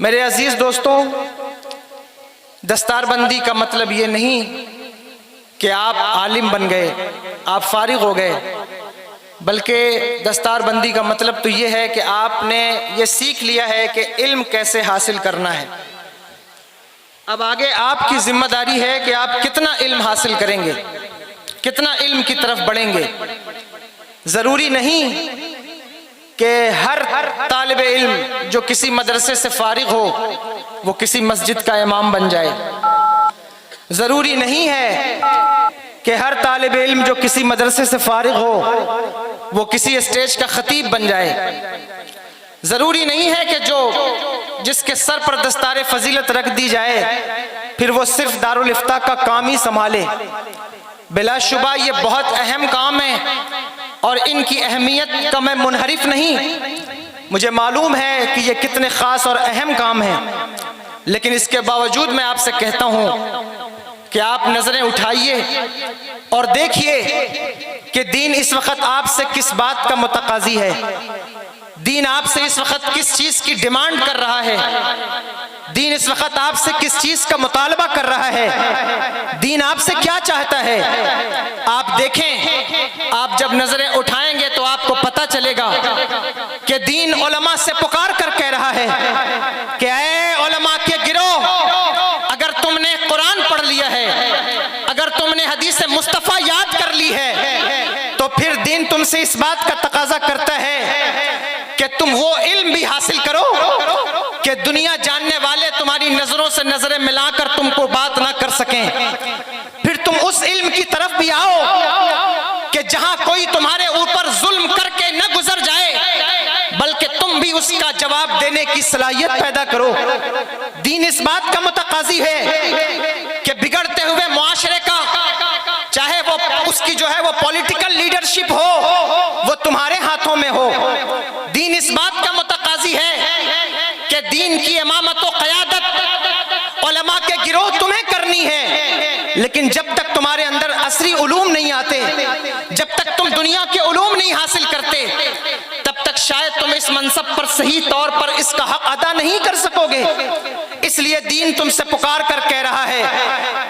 میرے عزیز دوستوں، دستار بندی کا مطلب یہ نہیں کہ آپ عالم بن گئے، آپ فارغ ہو گئے، بلکہ دستار بندی کا مطلب تو یہ ہے کہ آپ نے یہ سیکھ لیا ہے کہ علم کیسے حاصل کرنا ہے۔ اب آگے آپ کی ذمہ داری ہے کہ آپ کتنا علم حاصل کریں گے، کتنا علم کی طرف بڑھیں گے۔ ضروری نہیں کہ ہر طالب علم جو کسی مدرسے سے فارغ ہو وہ کسی مسجد کا امام بن جائے۔ ضروری نہیں ہے کہ ہر طالب علم جو کسی مدرسے سے فارغ ہو وہ کسی اسٹیج کا خطیب بن جائے۔ ضروری نہیں ہے کہ جس کے سر پر دستار فضیلت رکھ دی جائے پھر وہ صرف دارالافتاء کا کام ہی سنبھالے۔ بلا شبہ یہ بہت اہم کام ہے اور ان کی اہمیت کا میں منحرف نہیں، مجھے معلوم ہے کہ یہ کتنے خاص اور اہم کام ہیں، لیکن اس کے باوجود میں آپ سے کہتا ہوں کہ آپ نظریں اٹھائیے اور دیکھیے کہ دین اس وقت آپ سے کس بات کا متقاضی ہے، دین آپ سے اس وقت کس چیز کی ڈیمانڈ کر رہا ہے، دین اس وقت آپ سے کس چیز کا مطالبہ کر رہا ہے، دین آپ سے کیا چاہتا ہے۔ آپ دیکھیں، آپ جب نظریں اٹھائیں گے تو آپ کو پتہ چلے گا کہ دین علماء سے پکار کر کہہ رہا ہے کہ اے علماء کے گروہ، اگر تم نے قرآن پڑھ لیا ہے، اگر تم نے حدیث مصطفیٰ یاد کر لی ہے تو پھر دین تم سے اس بات کا تقاضا کرتا ہے کہ تم وہ علم بھی حاصل کرو کہ دنیا جاننے والے تمہاری نظروں سے نظریں ملا کر تم کو بات نہ کر سکیں۔ پھر تم اس علم کی طرف بھی آؤ کہ جہاں کوئی تمہارے اوپر ظلم کر کے نہ گزر جائے بلکہ تم بھی اس کا جواب دینے کی صلاحیت پیدا کرو۔ دین اس بات کا متقاضی ہے کہ بگڑتے ہوئے معاشرے کا، چاہے وہ اس کی جو ہے وہ پولیٹیکل لیڈرشپ ہو، وہ تمہارے ہاتھوں میں ہو۔ دین اس بات کا متقاضی ہے کہ دین کی امامت و قیادت علماء کے گروہ تمہیں کرنی ہے، لیکن جب تک تمہارے اندر عصری علوم نہیں آتے، جب تک تم دنیا کے علوم نہیں حاصل کرتے، تب تک شاید تم اس منصب پر صحیح طور پر اس کا حق ادا نہیں کر سکو گے۔ اس لیے دین تم سے پکار کر کہہ رہا ہے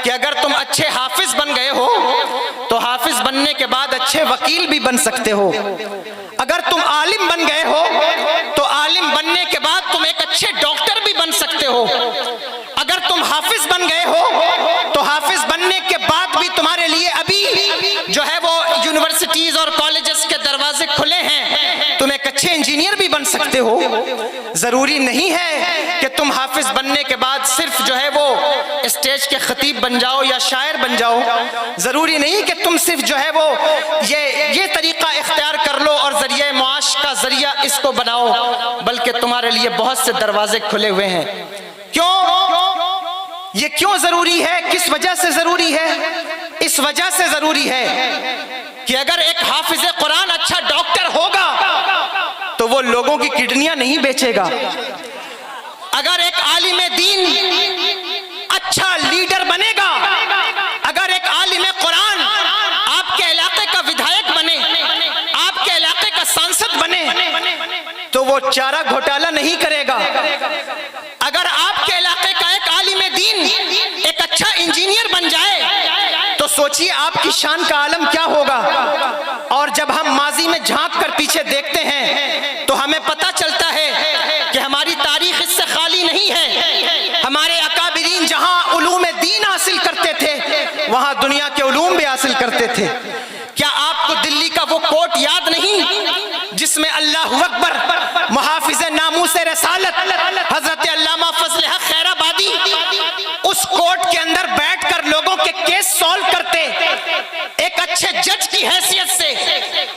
کہ اگر تم اچھے حافظ بن گئے ہو تو حافظ بننے کے بعد اچھے وکیل بھی بن سکتے ہو۔ اگر تم عالم بن گئے ہو تو عالم بننے کے بعد تم ایک اچھے ڈاکٹر بھی بن سکتے ہو۔ اگر تم حافظ بن گئے ہو تو حافظ بننے کے بعد بھی تمہارے لیے ابھی جو ہے وہ یونیورسٹیز اور کالجز کے دروازے کھلے ہیں، تم ایک اچھے انجینئر بھی بن سکتے ہو۔ ضروری نہیں ہے کہ تم حافظ بننے کے بعد صرف جو ہے وہ اسٹیج کے خطیب بن جاؤ یا شاعر بن جاؤ، ضروری نہیں کہ تم صرف جو ہے وہ یہ طریقہ اختیار کر لو اور ذریعہ معاش کا ذریعہ اس کو بناؤ، بلکہ تمہارے لیے بہت سے دروازے کھلے ہوئے ہیں۔ کیوں؟ یہ کیوں ضروری ہے؟ کس وجہ سے ضروری ہے؟ اس وجہ سے ضروری ہے کہ اگر ایک حافظ قرآن اچھا ڈاکٹر ہوگا تو وہ لوگوں کی کڈنیاں نہیں بیچے گا۔ اگر ایک عالم دین اچھا لیڈر بنے گا، اگر ایک عالم قرآن آپ کے علاقے کا ودھائک بنے، آپ کے علاقے کا سانسد بنے تو وہ چارہ گھوٹالہ نہیں کرے گا۔ اگر آپ کے علاقے کا ایک عالم دین ایک اچھا انجینئر بن جائے تو سوچئے آپ کی شان کا عالم کیا ہوگا۔ اور جب ہم ماضی میں جھانک کر پیچھے دیکھتے ہیں تو ہمیں پتہ چلتا ہے کہ ہماری تاریخ اس سے خالی نہیں ہے۔ ہمارے اکابرین جہاں علوم دین حاصل کرتے تھے وہاں دنیا کے علوم بھی حاصل کرتے تھے۔ کیا آپ کو دلی کا وہ کوٹ یاد نہیں جس میں اللہ اکبر محافظ ناموس رسالت حضرت علامہ فضل حق خیر آبادی اس کوٹ کے اندر بیٹھ کر لوگوں کے کیس سولو کرتے ایک اچھے جج کی حیثیت سے،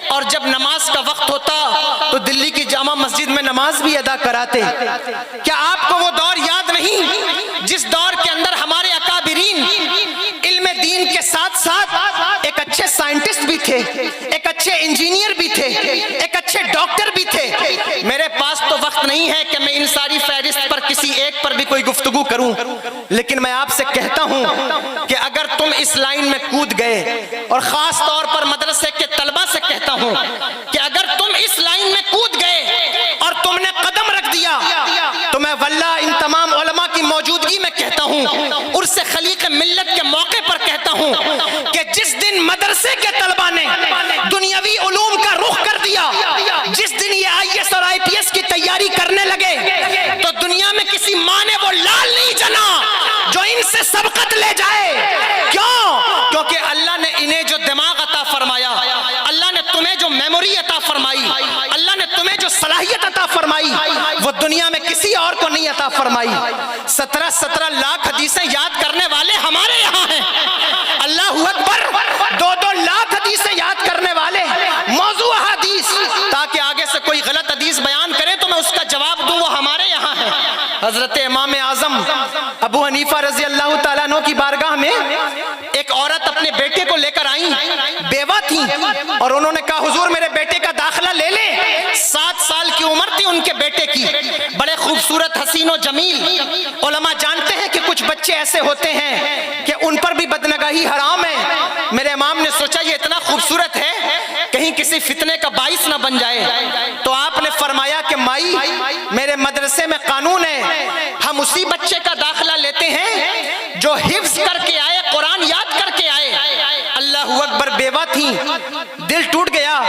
اور جب نماز کا وقت ہوتا تو دلی کی جامع مسجد میں نماز بھی ادا کراتے؟ کیا آپ کو وہ دور یاد نہیں جس دور کے اندر ہمارے اکابرین علم دین کے ساتھ ساتھ ایک اچھے سائنٹسٹ بھی تھے، ایک اچھے انجینئر بھی تھے، ایک اچھے ڈاکٹر بھی تھے؟ میرے پاس تو وقت نہیں ہے کہ میں ان ساری فہرست پر کسی ایک پر بھی کوئی گفتگو کروں، لیکن میں آپ سے کہتا ہوں کہ اگر تم اس لائن میں کود گئے، اور خاص طور پر مدرسے کے طلبہ سے کہتا ہوں کہ اگر تم اس لائن میں کود گئے اور تم نے قدم رکھ دیا تو میں واللہ ان ہوں، عرس خلیق ملت کے موقع پر کہتا ہوں کہ جس دن مدرسے کے طلبہ نے دنیاوی علوم کا رخ کر دیا، جس دن یہ IAS اور IPS کی تیاری کرنے لگے، تو دنیا میں کسی ماں نے وہ لال نہیں جنا جو ان سے سبقت لے جائے۔ کیوں؟ کیونکہ اللہ نے انہیں جو دماغ عطا فرمایا، اللہ نے تمہیں جو میموری عطا فرمائی، اللہ نے تمہیں جو صلاحیت عطا فرمائی، وہ دنیا میں کسی اور کو نہیں عطا فرمائی۔ 17 لاکھ حدیثیں یاد کرنے والے ہمارے یہاں ہیں، اللہ اکبر، 2 لاکھ حدیثیں یاد کرنے والے، موضوع حدیث، تاکہ آگے سے کوئی غلط حدیث بیان کرے تو میں اس کا جواب دوں، وہ ہمارے یہاں ہے۔ حضرت امام اعظم ابو حنیفہ رضی اللہ تعالیٰ عنہ کی بارگاہ میں ایک عورت اپنے بیٹے کو لے کر آئیں، بیوہ تھیں، اور انہوں نے کہا حضور میرے بیٹے کا داخلہ لے لیں۔ 7 سال کی عمر تھی ان کے بیٹے کی، بڑے خوبصورت، حسین و جمیل۔ علماء جانتے ہیں کہ کچھ بچے ایسے ہوتے ہیں کہ ان پر بھی بدنگاہی حرام ہے۔ میرے امام نے سوچا یہ اتنا خوبصورت ہے، کہیں کسی فتنے کا باعث نہ بن جائے، تو آپ نے فرمایا کہ مائی میرے مدرسے میں قانون ہے، ہم اسی بچے کا داخلہ لیتے ہیں جو حفظ کر کے آئے، قرآن یاد کر کے آئے۔ اللہ اکبر، بیوہ تھیں، دل ٹوٹ گیا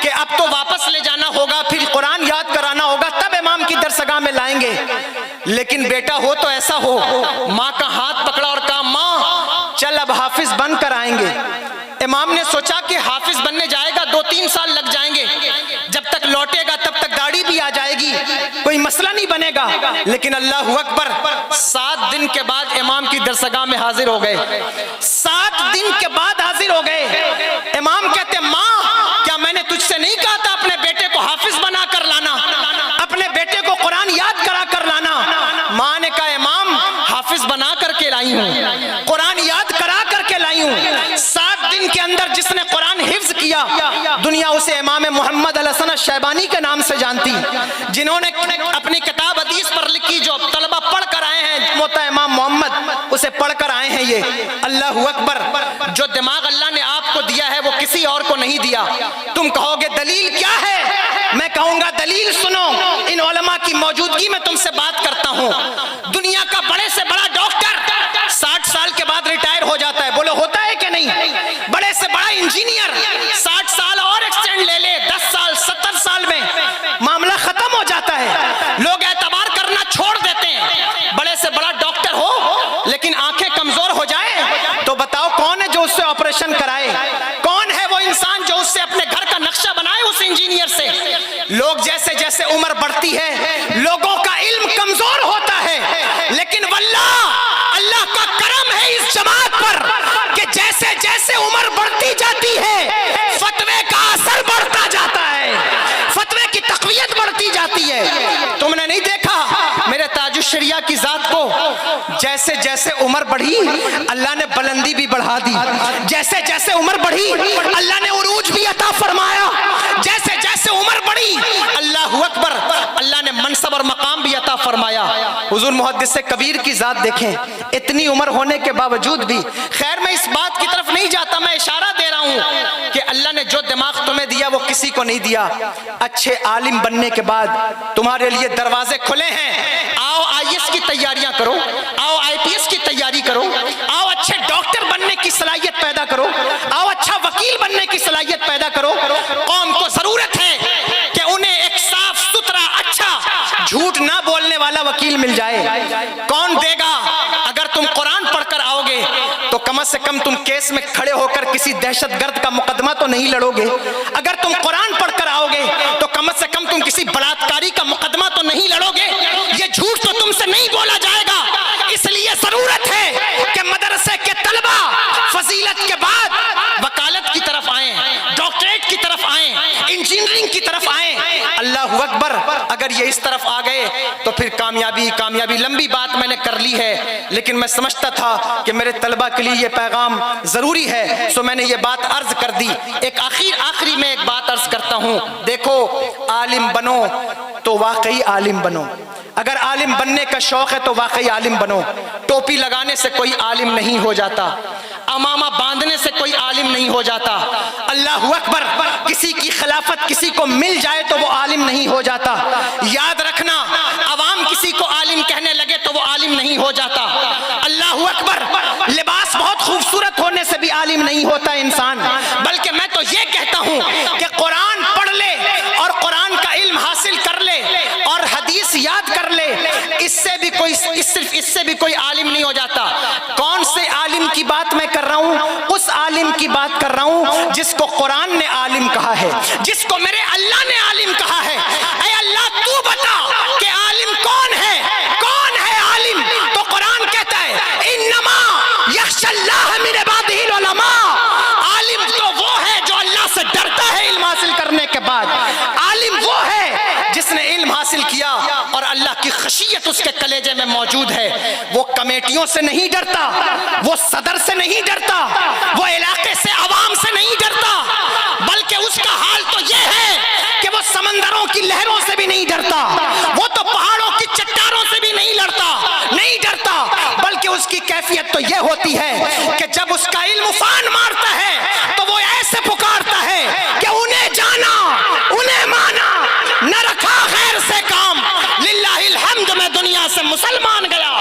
کہ اب تو واپس لے جانا ہوگا، پھر قرآن یاد کرانا ہوگا، تب امام کی درسگاہ میں لائیں گے۔ لیکن بیٹا ہو تو ایسا ہو، ماں کا ہاتھ پکڑا اور کہا ماں چل اب حافظ بن کر آئیں گے۔ امام نے سوچا کہ حافظ بننے جائے گا 2-3 سال لگ جائیں گے، جب تک لوٹے گا تب تک داڑھی بھی آ جائے گی، کوئی مسئلہ نہیں بنے گا۔ لیکن اللہ اکبر، 7 دن کے بعد امام کی درسگاہ میں حاضر ہو گئے، 7 دن کے بعد حاضر ہو گئے۔ امام کہتے ماں کیا میں نے تجھ سے نہیں کہا تھا اپنے بیٹے کو حافظ بنا کر لانا، اپنے بیٹے کو قرآن یاد کرا کر لانا؟ ماں نے کہا امام حافظ بنا کر کے لائی ہوں، قرآن یاد کرا کر کے لائی ہوں۔ 7 دن کے اندر جس نے قرآن حفظ کیا، دنیا اسے امام محمد الحسن الشیبانی کے نام سے جانتی، جنہوں نے اپنی کتاب حدیث پر لکھی، جو طلبہ پڑھ کر آئے ہیں، موتا امام محمد اسے پڑھ کر آئے ہیں۔ یہ اللہ اکبر، جو دماغ اللہ نے آپ کو دیا ہے وہ کسی اور کو نہیں دیا۔ تم کہو گے دلیل کیا ہے؟ میں کہوں گا دلیل سنو، ان علماء کی موجودگی میں تم سے بات کرتا ہوں۔ دنیا کا بڑے سے بڑا ڈاکٹر 60 سال کے بعد ریٹائر ہو جاتا ہے، بولو ہوتا ہے کہ نہیں؟ بڑے سے بڑا انجینئر 60 سال اور ایکسٹینڈ لے لے، 10 سال 70 سال میں معاملہ ختم ہو جاتا ہے، لوگ اعتبار کرنا چھوڑ دیتے ہیں۔ بڑے سے بڑا ڈاکٹر ہو لیکن آنکھیں کمزور ہو جائے تو بتاؤ کون ہے جو اس سے آپریشن کرائے؟ کون ہے وہ انسان جو اس سے اپنے گھر کا نقشہ بنائے اس انجینئر سے؟ لوگ جیسے جیسے عمر بڑھتی ہے لوگوں کا علم کمزور ہوتا ہے، لیکن واللہ اللہ کا کرم ہے اس جماعت پر کہ جیسے جیسے عمر بڑھتی جاتی ہے فتوے کا اثر بڑھتا جاتا ہے، فتوے کی تقویت بڑھتی جاتی ہے۔ تم نے نہیں دیکھا میرے تاج الشریعہ کی ذات کو؟ جیسے جیسے عمر بڑھی اللہ نے بلندی بھی بڑھا دی، جیسے جیسے عمر بڑھی اللہ نے عروج بھی عطا فرمایا، جیسے جیسے عمر بڑھی اللہ اکبر اللہ نے منصب اور مقام بھی عطا فرمایا۔ حضور محدث کبیر کی ذات دیکھیں، اتنی عمر ہونے کے باوجود بھی، خیر میں اس بات کی طرف نہیں جاتا، میں اشارہ دے رہا ہوں کہ اللہ نے جو دماغ تمہیں دیا وہ کسی کو نہیں دیا۔ اچھے عالم بننے کے بعد تمہارے لیے دروازے کھلے ہیں، آؤ IAS کی تیاریاں کرو، آؤ IPS کی تیاری کرو، آؤ اچھے ڈاکٹر بننے کی صلاحیت پیدا کرو، آؤ اچھا وکیل بننے کی صلاحیت پیدا کرو۔ قوم کو ضرورت ہے کہ انہیں ایک صاف ستھرا اچھا جھوٹ نہ بولنے والا وکیل مل جائے۔ کون دے گا؟ اگر تم قرآن پڑھ کر آؤ گے تو کم از کم تم کیس میں کھڑے ہو کر کسی دہشت گرد کا مقدمہ تو نہیں لڑو گے، اگر تم قرآن پڑھ کر آؤ گے تو کم از کم تم کسی بلاత్కాری کا مقدمہ تو نہیں لڑو گے، یہ جھوٹ تو تم سے نہیں بولا جائے گا۔ اس لیے ضرورت ہے کہ مدرسے کے طلبہ فضیلت کے بعد وکالت کی طرف آئیں، ڈاکٹریٹ کی طرف آئیں، انجینئرنگ کی طرف آئیں۔ اللہ اکبر، اگر یہ اس طرف آ گئے تو پھر کامیابی کامیابی۔ لمبی بات میں نے کر لی ہے لیکن میں سمجھتا تھا کہ میرے طلبہ کے لیے یہ پیغام ضروری ہے، سو میں نے یہ بات عرض کر دی۔ ایک آخری میں ایک بات عرض کرتا ہوں، دیکھو عالم بنو تو واقعی عالم بنو، اگر عالم بننے کا شوق ہے تو واقعی عالم بنو۔ ٹوپی لگانے سے کوئی عالم نہیں ہو جاتا، امامہ باندھنے سے کوئی عالم نہیں ہو جاتا، اللہ اکبر، کسی کی خلافت کسی کو مل جائے تو وہ عالم نہیں ہو جاتا۔ یاد رکھنا، عوام کسی کو عالم کہنے لگے تو وہ عالم نہیں ہو جاتا۔ عالم نہیں ہوتا انسان، بلکہ میں تو یہ کہتا ہوں کہ قرآن پڑھ لے اور قرآن کا علم حاصل کر لے اور حدیث یاد کر لے، اس سے بھی کوئی عالم نہیں ہو جاتا۔ کون سے عالم کی بات میں کر رہا ہوں؟ اس عالم کی بات کر رہا ہوں جس کو قرآن نے عالم کہا ہے، جس کو میرے اللہ نے عالم کہا ہے۔ اے اللہ تو بتا کہ عالم کون ہے، کون ہے عالم؟ تو قرآن کہتا ہے انما یخشی اللہ من عبادہ العلماء، عالم تو وہ ہے جو اللہ سے ڈرتا ہے علم حاصل کرنے کے بعد۔ عالم وہ ہے جس نے علم حاصل کیا اور اللہ کی خشیت اس کے کلیجے میں موجود ہے۔ وہ کمیٹیوں سے نہیں ڈرتا، وہ صدر سے نہیں ڈرتا، وہ علاقے سے عوام سے نہیں ڈرتا، بلکہ اس کا حال تو یہ ہے کہ وہ سمندروں کی لہروں سے بھی نہیں ڈرتا، وہ تو پہاڑوں کی چٹانوں سے بھی نہیں ڈرتا، بلکہ اس کی کیفیت تو یہ ہوتی ہے کہ جب اس کا علم افان مارتا ہے تو وہ ایسے پکارتا ہے کہ انہیں جانا، انہیں مانا، نہ رکھا غیر سے کام، للہ الحمد میں دنیا سے مسلمان گیا۔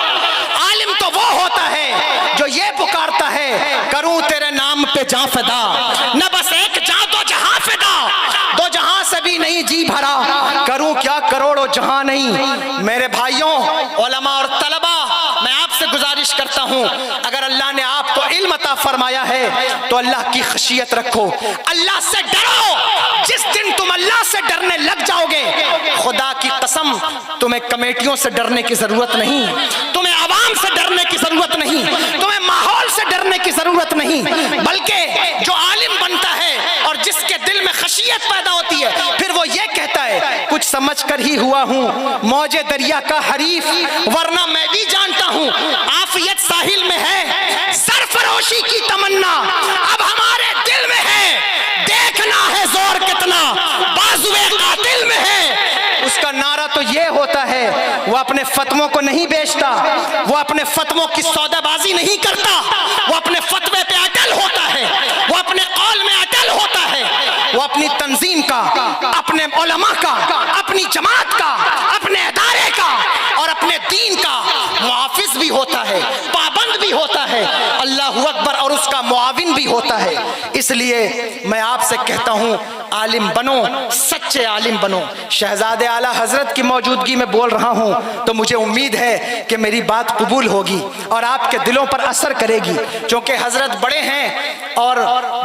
عالم تو وہ ہوتا ہے جو یہ پکارتا ہے کروں تیرے نام پہ جاں فدا، نہ بس ایک جاں دو جہاں فدا، دو جہاں سے بھی نہیں جی بھرا، کروں کیا کروڑوں جہاں نہیں۔ میرے بھائیوں، علماء اور طلباء، میں آپ سے گزارش کرتا ہوں اگر اللہ نے آپ کو علم عطا فرمایا ہے تو اللہ کی خشیت رکھو، اللہ سے ڈرو۔ جس دن تم اللہ سے ڈرنے لگ جاؤ گے، خدا کی قسم تمہیں کمیٹیوں سے ڈرنے کی ضرورت نہیں، تمہیں عوام سے ڈرنے کی ضرورت نہیں، تمہیں ماحول سے ڈرنے کی ضرورت نہیں، بلکہ جو عالم بنتا ہے اور جس کے دل میں خشیت پیدا ہوتی ہے، پھر وہ یہ کہتا ہے کچھ سمجھ کر ہی ہوا ہوں موج دریا کا حریف، ورنہ میں بھی جانتا ہوں عافیت ساحل میں ہے، سرفروشی کی تمنا اب ہمارے دل میں ہے، دیکھنا ہے زور کتنا بازوئے قاتل میں ہے۔ اس کا نعرہ تو یہ ہوتا ہے، وہ اپنے فتووں کو نہیں بیچتا، وہ اپنے فتووں کی سودا بازی نہیں کرتا، وہ اپنے فتوے پہ اٹل ہوتا ہے، وہ اپنے قول میں اٹل ہوتا ہے، وہ اپنی تنظیم کا، اپنے علماء کا، اپنی جماعت کا، اپنے ادارے کا اور اپنے دین کا محافظ بھی ہوتا ہے، پابند بھی ہوتا ہے، اللہ اکبر، اور اس کا معاون بھی ہوتا ہے۔ اس لیے میں آپ سے کہتا ہوں عالم بنو، سچے عالم بنو۔ شہزادے اعلیٰ حضرت کی موجودگی میں بول رہا ہوں تو مجھے امید ہے کہ میری بات قبول ہوگی اور آپ کے دلوں پر اثر کرے گی، چونکہ حضرت بڑے ہیں اور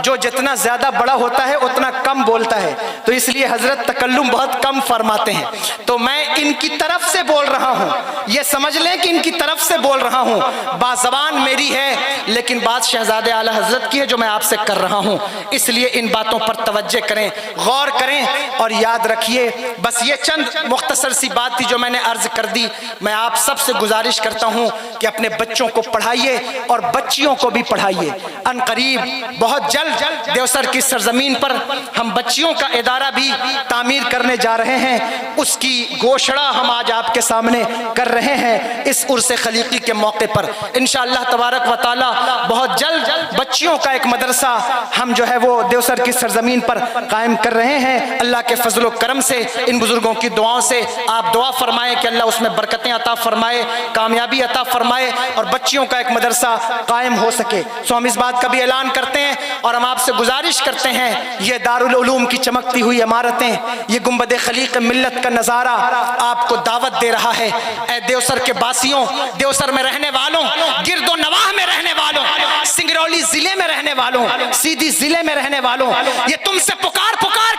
جو جتنا زیادہ بڑا ہوتا ہے اتنا کم بولتا ہے، تو اس لیے حضرت تکلم بہت کم فرماتے ہیں، تو میں ان کی طرف سے بول رہا ہوں، یہ سمجھ لیں کہ ان کی طرف سے بول رہا ہوں، بات زبان میری ہے لیکن بات شہزادے اعلیٰ حضرت کی ہے جو میں آپ سے کر رہا ہوں، اس لیے ان باتوں پر توجہ کریں، غور کریں اور یاد رکھیے۔ بس یہ چند مختصر سی بات تھی جو میں نے عرض کر دی۔ میں آپ سب سے گزارش کرتا ہوں کہ اپنے بچوں کو پڑھائیے اور بچیوں کو بھی پڑھائیے۔ ان قریب بہت جلد دیوسر کی سرزمین پر ہم بچیوں کا ادارہ بھی تعمیر کرنے جا رہے ہیں، اس کی گوشڑا ہم آج آپ کے سامنے کر رہے ہیں اس عرس خلیقی کے موقع پر۔ انشاءاللہ تبارک و تعالی بہت جلد بچیوں کا ایک مدرسہ ہم جو ہے وہ دیوسر کی سرزمین پر قائم کر رہے ہیں۔ اللہ کے فضل و کرم سے، ان بزرگوں کی دعاؤں سے آپ دعا فرمائیں کہ اللہ اس میں برکتیں عطا فرمائے، کامیابی عطا فرمائے اور بچیوں کا ایک مدرسہ قائم ہو سکے۔ سو ہم اس بات کا بھی اعلان کرتے ہیں اور ہم آپ سے گزارش کرتے ہیں، یہ دارالعلوم کی چمکتی ہوئی عمارتیں، یہ گنبد خلیق ملت کا نظارہ آپ کو دعوت دے رہا ہے۔ اے دیوسر کے باسیوں، دیوسر میں رہنے والوں، گرد و نواح میں رہنے والوں، سنگرولی ضلع میں رہنے والوں، سیدھی ضلع میں رہنے والوں، یہ تم سے پکار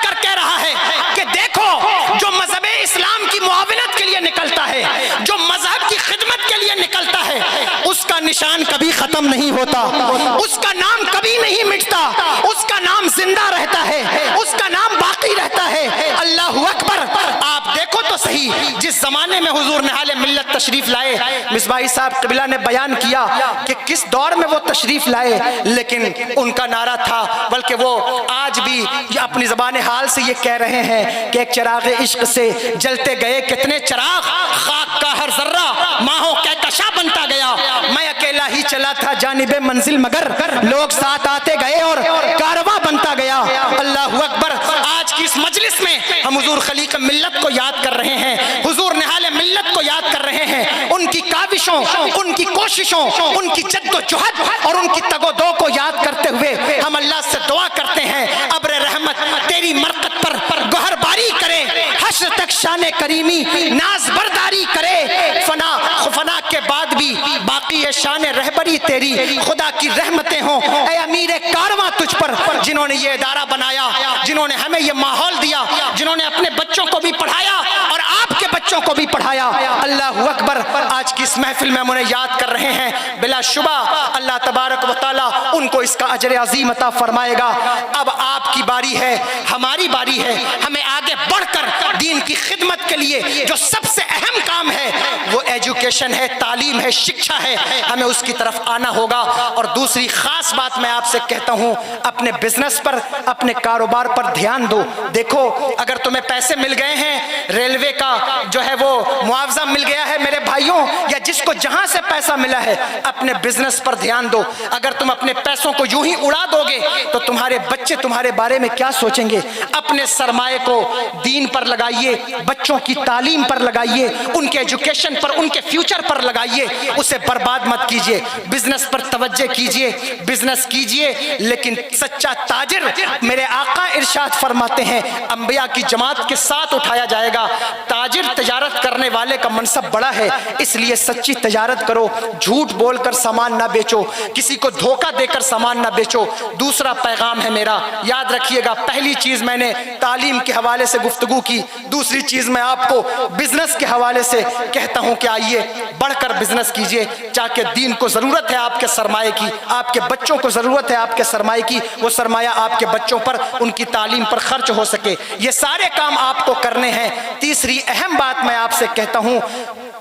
کر کہہ رہا ہے کہ دیکھو جو مذہب اسلام کی معاونت کے لیے نکلتا ہے، جو مذہب کی خدمت کے لیے نکلتا ہے، اس کا نشان کبھی ختم نہیں ہوتا، اس کا نام کبھی نہیں مٹتا، اس کا نام زندہ رہتا ہے، اس کا نام باقی رہتا ہے۔ اللہ اکبر۔ آپ دیکھو تو صحیح، جس زمانے میں حضور نہال ملت تشریف لائے، مصباحی صاحب قبلہ نے بیان کیا کہ کس دور میں وہ تشریف لائے، لیکن ان کا نعرہ تھا، بلکہ وہ آج بھی اپنی زبان حال سے یہ کہہ رہے ہیں کہ ایک چراغ عشق سے جلتے گئے کتنے چراغ، خاک کا ہر ذرہ ماہوں کہکشاں بنتا گیا، میں اکیلا ہی چلا تھا جانب منزل مگر لوگ ساتھ آتے گئے اور کارواں بنتا گیا۔ اللہ اکبر۔ آج کی اس مجلس میں ہم حضور خلیق ملت کو یاد کر رہے ہیں، حضور نہال ملت کو یاد کر رہے ہیں، ان کی کاوش کاوشوں، ان کی کوششوں، ان کی جد و جہد اور ان کی تگ و دو کو یاد کرتے ہوئے ہم اللہ سے دعا کرتے ہیں ابر رحمت تیری مرقد پر گوہر باری کرے، حشر تک شان کریمی ناز برداری کرے، فنا کے بعد بھی باقی ہے شان رہبری تیری، خدا کی رحمتیں ہوں اے امیر کارواں تجھ پر، جنہوں نے یہ ادارہ بنایا، جنہوں نے ہمیں یہ ماحول دیا، جنہوں نے اپنے بچوں کو بھی پڑھایا اور آپ کے بچوں کو بھی پڑھایا۔ اللہ اکبر، آج کی اس محفل میں ہم انہیں یاد کر رہے ہیں، بلا شبہ اللہ تبارک و تعالی ان کو اس کا اجر عظیم عطا فرمائے گا۔ اب آپ کی باری ہے، ہماری باری ہے، ہمیں آگے بڑھ کر دین کی خدمت کے لیے جو سب سے اہم کام ہے وہ ایجوکیشن ہے، تعلیم ہے، شکشا ہے، ہمیں اس کی طرف آنا ہوگا۔ اور دوسری خاص بات میں آپ سے کہتا ہوں، اپنے بزنس پر، اپنے کاروبار پر دھیان دو۔ دیکھو اگر تمہیں پیسے مل گئے ہیں، ریلوے کا جو ہے وہ معاوضہ مل گیا ہے میرے بھائیوں، یا جس کو جہاں سے پیسہ ملا ہے، اپنے بزنس پر دھیان دو۔ اگر تم اپنے پیسوں کو یوں ہی اڑا دو گے تو تمہارے بچے تمہارے بارے میں کیا سوچیں گے؟ اپنے سرمایہ کو دین پر لگائیے، بچوں کی تعلیم پر لگائیے، ان کے ایجوکیشن پر، ان کے فیوچر پر لگائیے، اسے برباد مت کیجیے۔ بزنس پر توجہ کیجیے، بزنس کیجیے، لیکن سچا تاجر، میرے آقا ارشاد فرماتے ہیں، انبیاء کی جماعت کے ساتھ اٹھایا جائے گا۔ تاجر تجارت کرنے والے کا منصب بڑا ہے، اس لیے سچی تجارت کرو، جھوٹ بول کر سامان نہ بیچو، کسی کو دھوکہ دے کر سامان نہ بیچو۔ دوسرا پیغام ہے میرا، یاد رکھیے گا، پہلی چیز میں نے تعلیم کے حوالے سے گفتگو کی، دوسری چیز میں آپ کو بزنس کے حوالے سے کہتا ہوں کہ آئیے بڑھ کر بزنس کیجئے، چاہے دین کو ضرورت ہے آپ کے سرمایہ کی، آپ کے بچوں کو ضرورت ہے آپ کے سرمایہ کی، وہ سرمایہ آپ کے بچوں پر، ان کی تعلیم پر خرچ ہو سکے، یہ سارے کام آپ کو کرنے ہیں۔ تیسری اہم بات میں آپ سے کہتا ہوں،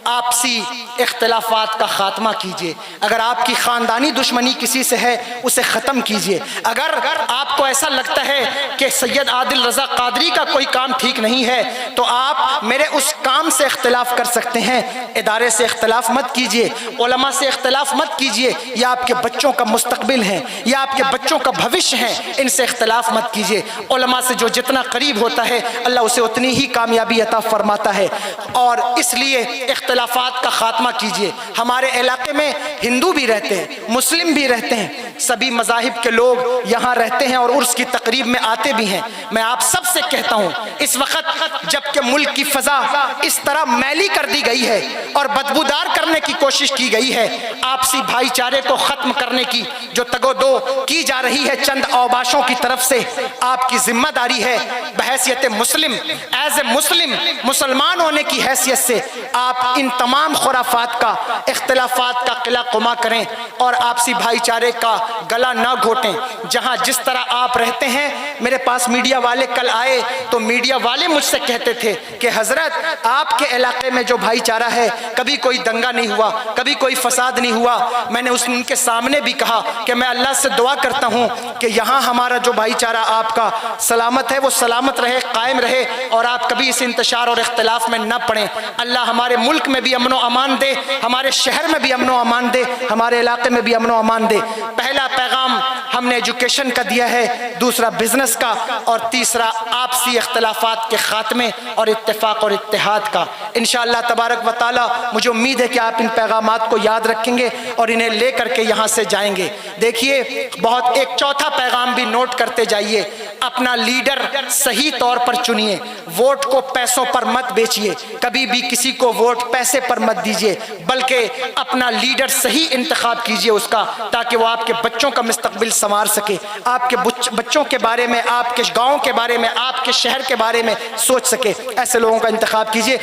آپسی اختلافات کا خاتمہ کیجئے۔ اگر آپ کی خاندانی دشمنی کسی سے ہے اسے ختم کیجئے۔ اگر آپ کو ایسا لگتا ہے کہ سید عادل رضا قادری کا کوئی کام ٹھیک نہیں ہے تو آپ میرے اس کام سے اختلاف کر سکتے ہیں، ادارے سے اختلاف مت کیجئے، علماء سے اختلاف مت کیجئے، یہ آپ کے بچوں کا مستقبل ہے، یہ آپ کے بچوں کا بھوش ہے، ان سے اختلاف مت کیجئے۔ علماء سے جو جتنا قریب ہوتا ہے اللہ اسے اتنی ہی کامیابی عطا فرماتا ہے، اور اس لیے اختلافات کا خاتمہ کیجئے۔ ہمارے علاقے میں ہندو بھی رہتے ہیں، مسلم بھی رہتے ہیں، سبھی مذاہب کے لوگ یہاں رہتے ہیں اور عرس کی تقریب میں آتے بھی ہیں۔ میں آپ سب سے کہتا ہوں، اس وقت جبکہ ملک کی فضا اس طرح میلی کر دی گئی ہے اور بدبودار کرنے کی کوشش کی گئی ہے، آپسی بھائی چارے کو ختم کرنے کی جو تگ و دو کی جا رہی ہے چند اوباشوں کی طرف سے، آپ کی ذمہ داری ہے بحیثیت مسلم، ایز اے مسلم، مسلمان ہونے کی حیثیت سے آپ ان تمام خرافات کا، اختلافات کا قلع قما کریں اور آپسی بھائی چارے کا گلا نہ گھوٹیں۔ جہاں جس طرح آپ رہتے ہیں، میرے پاس میڈیا والے کل آئے تو میڈیا والے مجھ سے کہتے تھے کہ حضرت آپ کے علاقے میں جو بھائی چارہ ہے کبھی کوئی دنگا نہیں ہوا، کبھی کوئی فساد نہیں ہوا۔ میں نے ان کے سامنے بھی کہا کہ میں اللہ سے دعا کرتا ہوں کہ یہاں ہمارا جو بھائی چارہ آپ کا سلامت ہے وہ سلامت رہے، قائم رہے، اور آپ کبھی اس انتشار اور اختلاف میں نہ پڑیں۔ اللہ ہمارے ملک میں بھی امن و امان دے، ہمارے شہر میں بھی امن و امان دے، ہمارے علاقے میں بھی امن و امان دے۔ پہلا پیغام ہم نے ایجوکیشن کا دیا ہے، دوسرا بزنس کا، اور تیسرا آپسی اختلافات کے خاتمے اور اتفاق اور اتحاد کا۔ انشاءاللہ تبارک و تعالی مجھے امید ہے کہ آپ ان پیغامات کو یاد رکھیں گے اور انہیں لے کر کے یہاں سے جائیں گے۔ دیکھیے، بہت ایک چوتھا پیغام بھی نوٹ کرتے جائیے، اپنا لیڈر صحیح طور پر چنیے، ووٹ کو پیسوں پر مت بیچیے، کبھی بھی کسی کو ووٹ پیسے پر مت دیجیے، بلکہ اپنا لیڈر صحیح انتخاب کیجیے اس کا، تاکہ وہ آپ کے بچوں کا مستقبل سنوار سکے، آپ کے بچوں کے بارے میں، آپ کے گاؤں کے بارے میں، آپ کے شہر کے بارے میں سوچ سکے۔ ایسے لوگوں کا انتخاب کیجیے۔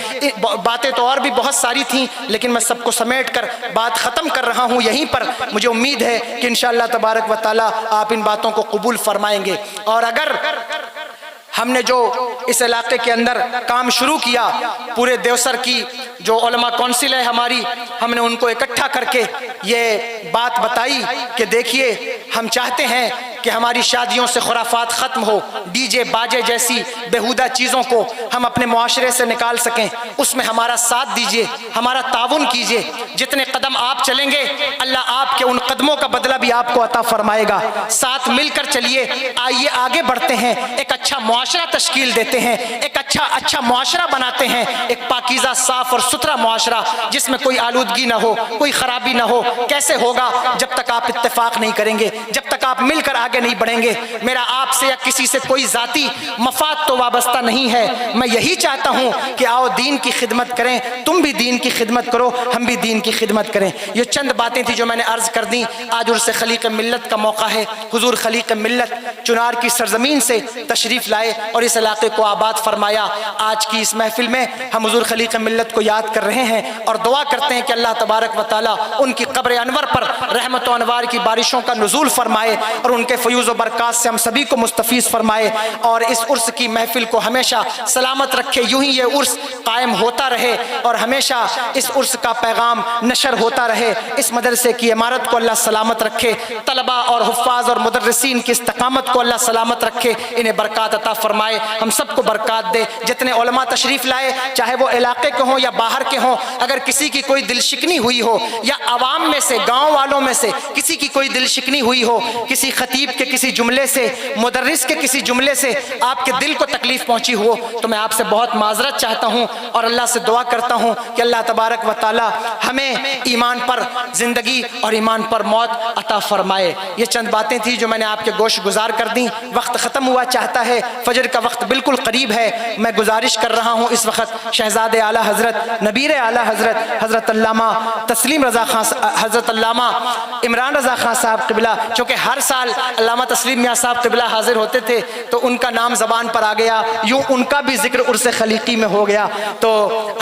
باتیں تو اور بھی بہت ساری تھیں، لیکن میں سب کو سمیٹ کر بات ختم کر رہا ہوں یہیں پر۔ مجھے امید ہے کہ انشاءاللہ تبارک و تعالی آپ ان باتوں کو قبول فرمائیں گے۔ اور اگر ہم نے جو اس علاقے کے اندر کام شروع کیا، پورے دیوسر کی جو علماء کونسل ہے ہماری، ہم نے ان کو اکٹھا کر کے یہ بات بتائی کہ دیکھیے، ہم چاہتے ہیں کہ ہماری شادیوں سے خرافات ختم ہو، ڈی جے باجے جیسی بیہودہ چیزوں کو ہم اپنے معاشرے سے نکال سکیں، اس میں ہمارا ساتھ دیجئے، ہمارا تعاون کیجئے۔ جتنے قدم آپ چلیں گے اللہ آپ کے ان قدموں کا بدلہ بھی آپ کو عطا فرمائے گا۔ ساتھ مل کر چلیے، آئیے آگے بڑھتے ہیں، ایک اچھا معاشرہ تشکیل دیتے ہیں، ایک اچھا معاشرہ بناتے ہیں، ایک پاکیزہ صاف اور ستھرا معاشرہ جس میں کوئی آلودگی نہ ہو، کوئی خرابی نہ ہو۔ کیسے ہوگا؟ جب تک آپ اتفاق نہیں کریں گے، جب تک آپ مل کر آگے نہیں بڑھیں گے۔ میرا آپ سے یا کسی سے کوئی ذاتی مفاد تو وابستہ نہیں ہے، میں یہی چاہتا ہوں کہ آؤ دین کی خدمت کریں، تم بھی دین کی خدمت کرو، ہم بھی دین کی خدمت کریں۔ یہ چند باتیں تھی جو میں نے عرض کر دیں۔ آج عرس خلیق ملت کا موقع ہے، حضور خلیق ملت چنار کی سرزمین سے تشریف لائے اور اس علاقے کو آباد فرمایا۔ آج کی اس محفل میں ہم حضور خلیق ملت کو یاد کر رہے ہیں اور دعا کرتے ہیں کہ اللہ تبارک و تعالی ان کی قبر انور پر رحمت و انوار کی بارشوں کا نزول فرمائے اور ان کے فیوز و برکات سے ہم سبھی کو مستفیض فرمائے، اور اس عرس کی محفل کو ہمیشہ سلامت رکھے۔ یوں ہی یہ عرس قائم ہوتا رہے اور ہمیشہ اس عرس کا پیغام نشر ہوتا رہے۔ اس مدرسے کی عمارت کو اللہ سلامت رکھے، طلبہ اور حفاظ اور مدرسین کی استقامت کو اللہ سلامت رکھے، انہیں برکات عطا فرمائے، ہم سب کو برکات دے۔ جتنے علماء تشریف لائے، چاہے وہ علاقے کے ہوں یا باہر کے ہوں، اگر کسی کی کوئی دل شکنی ہوئی ہو یا عوام میں سے، گاؤں والوں میں سے کسی کی کوئی دل شکنی ہوئی ہو، کسی خطیب کے کسی جملے سے، مدرس کے کسی جملے سے آپ کے دل کو تکلیف پہنچی ہو، تو میں آپ سے بہت معذرت چاہتا ہوں اور اللہ سے دعا کرتا ہوں کہ اللہ تبارک و تعالی ہمیں ایمان پر زندگی اور ایمان پر موت عطا فرمائے۔ یہ چند باتیں تھیں جو میں نے آپ کے گوش گزار کر دیں۔ وقت ختم ہوا چاہتا ہے، فجر کا وقت بالکل قریب ہے۔ میں گزارش کر رہا ہوں اس وقت شہزاد اعلیٰ حضرت، نبیر اعلیٰ حضرت، حضرت علامہ تسلیم رضا خان، حضرت علامہ عمران رضا خان صاحب قبلہ، چونکہ ہر سال علامہ تسلیم میاں صاحب قبلہ حاضر ہوتے تھے تو ان کا نام زبان پر آ گیا، یوں ان کا بھی ذکر عرس خلیقی میں ہو گیا، تو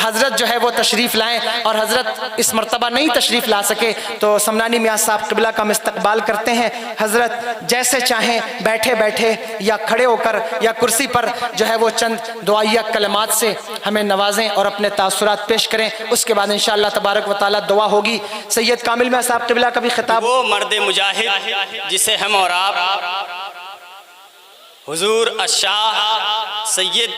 حضرت جو ہے وہ تشریف لائیں، اور حضرت اس مرتبہ نہیں تشریف لا سکے تو سمنانی میاں صاحب قبلہ کا ہم استقبال کرتے ہیں۔ حضرت جیسے چاہیں بیٹھے بیٹھے یا کھڑے ہو کر یا کرسی پر جو ہے وہ چند دعائیہ کلمات سے ہمیں نوازیں اور اپنے تاثرات پیش کریں، اس کے بعد انشاءاللہ تبارک و تعالی دعا ہوگی۔ سید کامل میاں صاحب قبلہ کا بھی خطاب۔ وہ مرد مجاہد جسے ہم اور آپ حضور الشاہ سید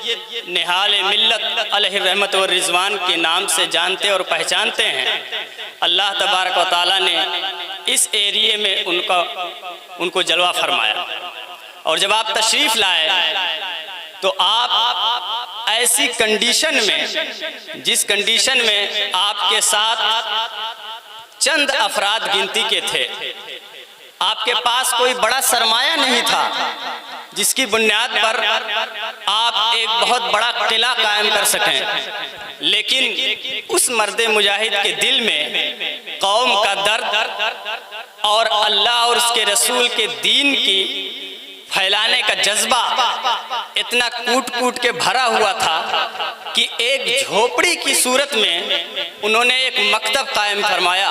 نہال ملت علیہ رحمت و رضوان کے نام سے جانتے اور پہچانتے ہیں، اللہ تبارک و تعالیٰ نے اس ایریے میں ان کو جلوہ فرمایا، اور جب آپ تشریف لائے تو آپ ایسی کنڈیشن میں، جس کنڈیشن میں آپ کے ساتھ چند افراد گنتی کے تھے، آپ کے پاس کوئی بڑا سرمایہ نہیں تھا جس کی بنیاد پر آپ ایک بہت بڑا قلعہ قائم کر سکیں، لیکن اس مرد مجاہد کے دل میں قوم کا درد اور اللہ اور اس کے رسول کے دین کی پھیلانے کا جذبہ اتنا کوٹ کوٹ کے بھرا ہوا تھا کہ ایک جھوپڑی کی صورت میں انہوں نے ایک مکتب قائم فرمایا،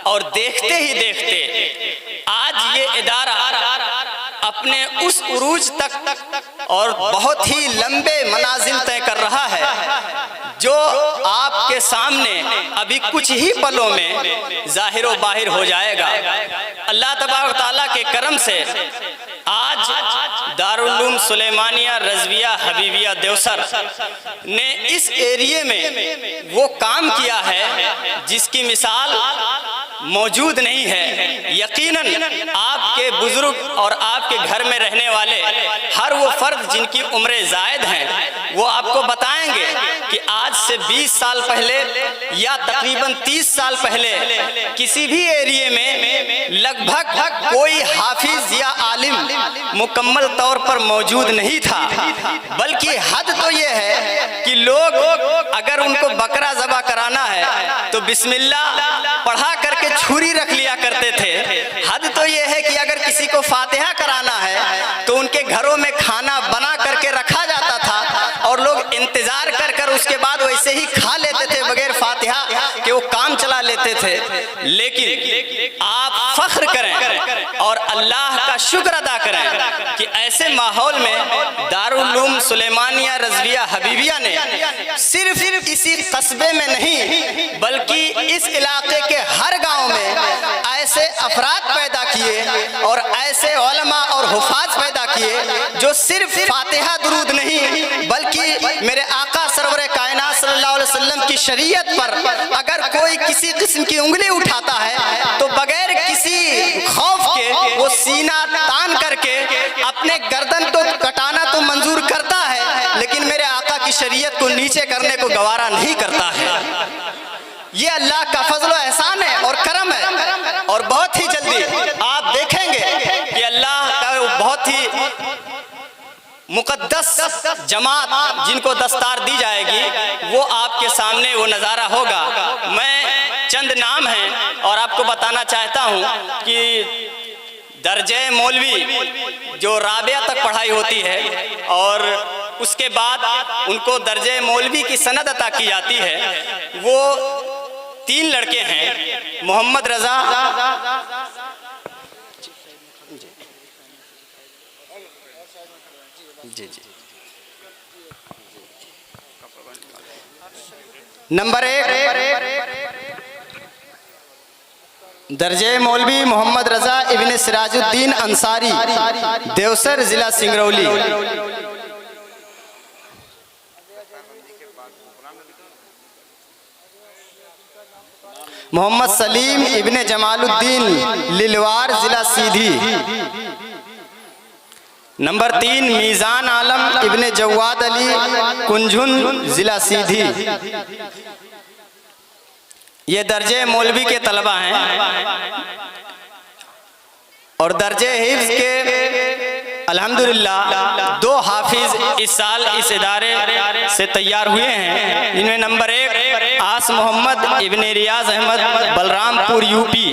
اور دیکھتے ہی دیکھتے آج یہ ادارہ اپنے اس عروج تک اور بہت ہی لمبے منازل طے کر رہا ہے جو آپ کے سامنے ابھی کچھ ہی پلوں میں ظاہر و باہر ہو جائے گا۔ اللہ تبارک و تعالیٰ کے کرم سے آج دارالعلوم سلیمانیہ رضویہ حبیبیہ دیوسر نے اس ایریے میں وہ کام کیا ہے جس کی مثال موجود نہیں ہے۔ یقیناً آپ کے بزرگ اور آپ کے گھر میں رہنے والے ہر وہ فرد جن کی عمریں زائد ہیں وہ آپ کو بتائیں گے کہ آج سے 20 سال پہلے یا تقریباً 30 سال پہلے کسی بھی ایریے میں لگ بھگ کوئی حافظ یا عالم مکمل طور پر موجود نہیں تھا، بلکہ حد تو یہ ہے کہ لوگ اگر ان کو بکرا ذبح کرانا ہے تو بسم اللہ پڑھا کر کے چھری رکھ لیا کرتے تھے۔ حد تو یہ ہے کہ اگر کسی کو فاتحہ کرانا ہے تو ان کے گھروں میں کھانا بنا کر کے رکھا جاتا تھا اور لوگ انتظار کر کر اس کے بعد ویسے ہی کھا لیتے تھے بغیر فاتحہ کہ وہ کام چلا لیتے تھے۔ لیکن آپ فخر کریں اور اللہ کا شکر ادا کریں کہ ایسے ماحول میں دارالعلوم سلیمانیہ رضویہ حبیبیہ نے صرف اسی قصبے میں نہیں بلکہ اس علاقے کے ہر گاؤں میں ایسے ایسے افراد پیدا کیے اور ایسے علماء اور حفاظ پیدا کیے جو صرف فاتحہ درود نہیں بلکہ میرے آقا سرور کائنات صلی اللہ علیہ وسلم کی شریعت پر اگر کوئی کسی قسم کی انگلی اٹھاتا ہے تو بغیر کسی خوف کے وہ سینہ تان کر کے اپنے گردن تو کٹانا تو منظور کرتا ہے لیکن میرے آقا کی شریعت کو نیچے کرنے کو گوارا نہیں کرتا ہے۔ یہ اللہ کا فضل و احسان ہے اور کرم ہے، اور بہت ہی جلدی آپ دیکھیں گے کہ اللہ کا بہت ہی مقدس جماعت جن کو دستار دی جائے گی وہ آپ کے سامنے وہ نظارہ ہوگا۔ میں چند نام ہیں اور آپ کو بتانا چاہتا ہوں کہ درجہ مولوی جو رابعہ تک پڑھائی ہوتی ہے اور اس کے بعد ان کو درجہ مولوی کی سند عطا کی جاتی ہے، وہ 3 لڑکے ہیں، محمد رضا، نمبر 1 درجہ مولوی محمد رضا ابن سراج الدین انصاری، دیوسر، ضلع سنگرولی۔ محمد سلیم ابن جمال الدین، للوار، ضلع سیدھی۔ نمبر 3 میزان عالم ابن جواد علی، کنجھن، ضلع سیدھی۔ یہ درجہ مولوی کے طلبہ ہیں اور درجہ حفظ کے الحمدللہ 2 حافظ اس سال اس ادارے سے تیار ہوئے ہیں، جن میں نمبر 1 آس محمد ابن ریاض احمد، بلرام پور، یو پی۔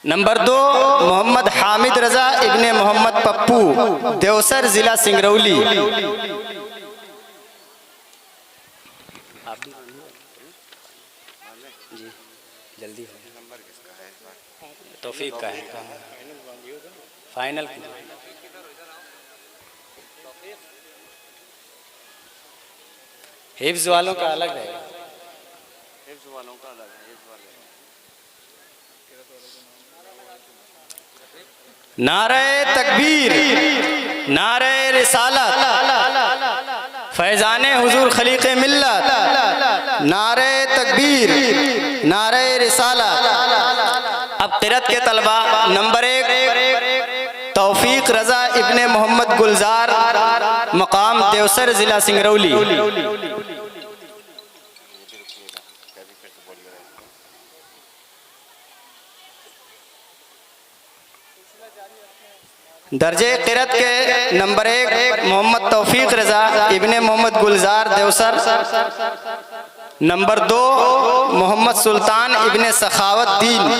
نمبر 2 محمد حامد رضا ابن محمد پپو، دیوسر، ضلع سنگرولی۔ جلدی توفیق کا ہے فائنل۔ حفظ والوں کا الگ ہے، نعرہ تکبیر، نعرہ رسالت، فیضان حضور خلیق ملت، نعرہ تکبیر، نعرہ رسالت۔ اب قرأت کے طلبہ، نمبر 1 توفیق رضا ابن محمد گلزار، مقام دیوسر، ضلع سنگرولی۔ درجہ قرأت کے نمبر 1 محمد توفیق رضا ابن محمد گلزار، دیوسر۔ نمبر 2 محمد سلطان ابن سخاوت دین،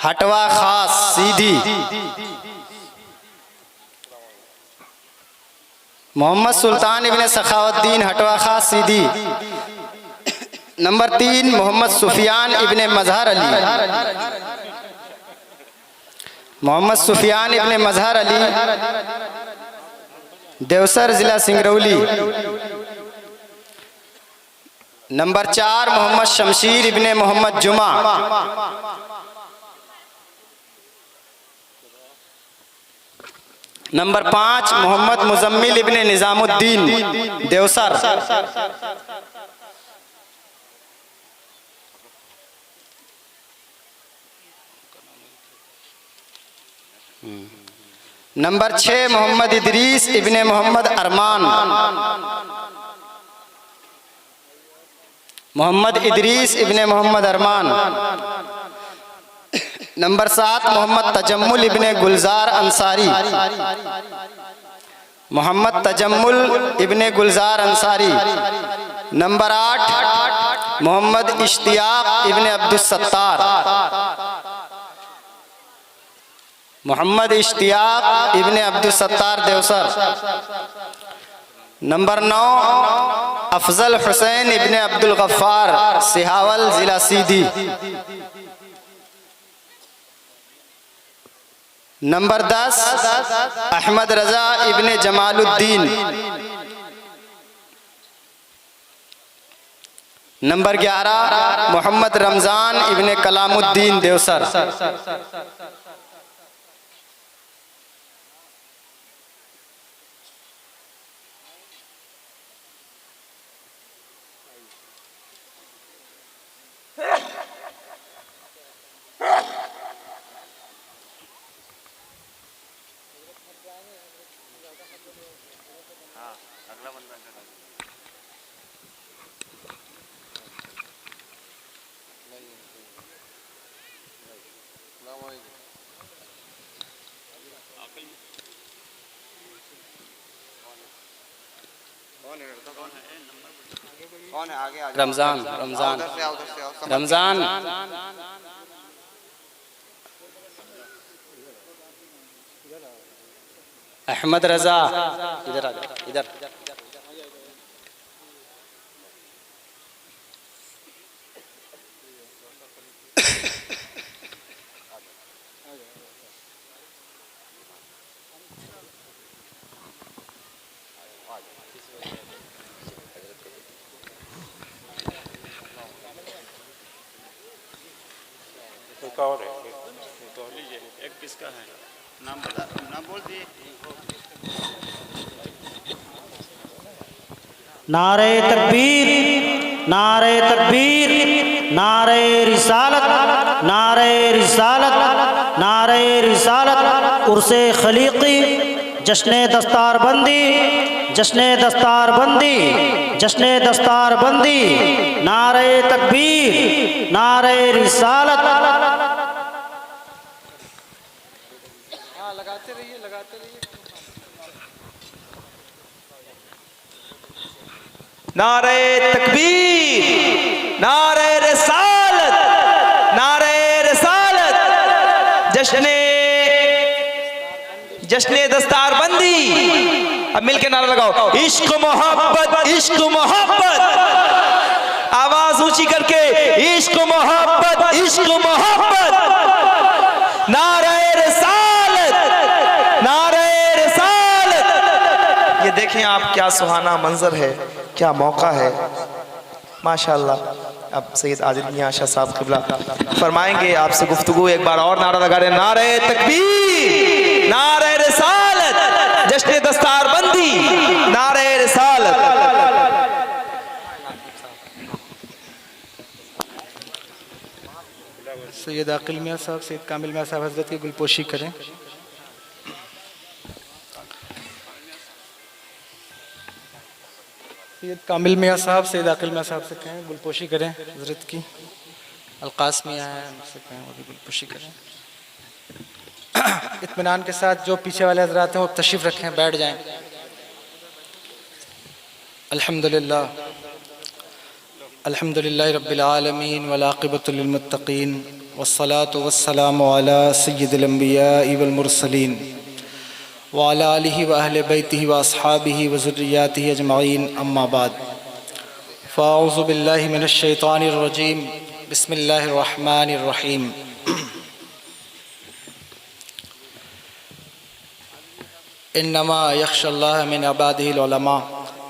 ہٹوا خاص، سیدھی۔ محمد سلطان ابن سخاوت دین، ہٹوا خاص، سیدھی۔ نمبر 3 محمد سفیان ابن مظہر علی، محمد سفیان ابن مظہر علی، دیوسر، ضلع سنگرولی۔ نمبر 4 محمد شمشیر ابن محمد جمعہ، نمبر 5 محمد مزمل ابن نظام الدین، دیوسر۔ نمبر 6 محمد ادریس ابن محمد ارمان، محمد ادریس ابن محمد ارمان۔ نمبر 7 محمد تجمل ابن گلزار انصاری، محمد تجمل ابن گلزار انصاری۔ نمبر 8 محمد اشتیاق ابن عبدالستار، محمد اشتیاق ابن عبدالستار، دیوسر۔ نمبر 9 افضل حسین ابن عبدالغفار، سہاول، ضلع سیدھی۔ نمبر 10 احمد رضا ابن جمال الدین. نمبر 11 محمد رمضان ابن کلام الدین دیوسر. رمضان احمد رضا ادھر آ جاؤ ادھر. ایک کس کا ہے نام بتا نام بول دیے. نعرہ تکبیر، نعرہ تکبیر، نعرہ رسالت، نعرہ رسالت، نعرہ رسالت. عرس خلیقی، جشن دستار بندی، جشن دستار بندی، جشن دستار بندی. نعرہ تکبیر، نعرہ رسالت. لگاتے رہیے لگاتے رہیے. نعرہ تکبیر، نعرہ رسالت، نعرہ رسالت. جشن دستار بندی. اب مل کے نعرہ لگاؤ. عشق محبت، عشق محبت. آواز اونچی کر کے عشق محبت، عشق محبت. نعرہ رسالت، نعرہ رسالت. یہ دیکھیں آپ کیا سہانا منظر ہے، کیا موقع ہے ماشاءاللہ. اب سید عادل میاں شاہ صاحب قبلہ فرمائیں گے آپ سے گفتگو. ایک بار اور نعرہ لگا رہے ہیں. نعرہ تکبیر، نعرہ رسالت، جشن دستار بندی، نعرہ رسالت. سید عاقل میاں صاحب، سید کامل میاں صاحب حضرت کی گلپوشی کریں. سید کامل میاں صاحب سید عاقل میاں صاحب سے کہیں گلپوشی کریں حضرت کی. القاس میاں ہیں ان سے کہیں وہ بھی گلپوشی کریں. اطمینان کے ساتھ جو پیچھے والے حضرات ہیں وہ تشریف رکھیں، بیٹھ جائیں. الحمدللہ الحمدللہ رب العالمین والعاقبۃ للمتقین والصلاة والسلام علی سید الانبیاء والمرسلین وعلی آلہ واہل بیتہ واصحابہ وذریاتہ اجمعین. اما بعد فاعوذ باللہ من الشیطان الرجیم. بسم اللہ الرحمن الرحیم. انما یخشی اللہ من عبادہ العلماء.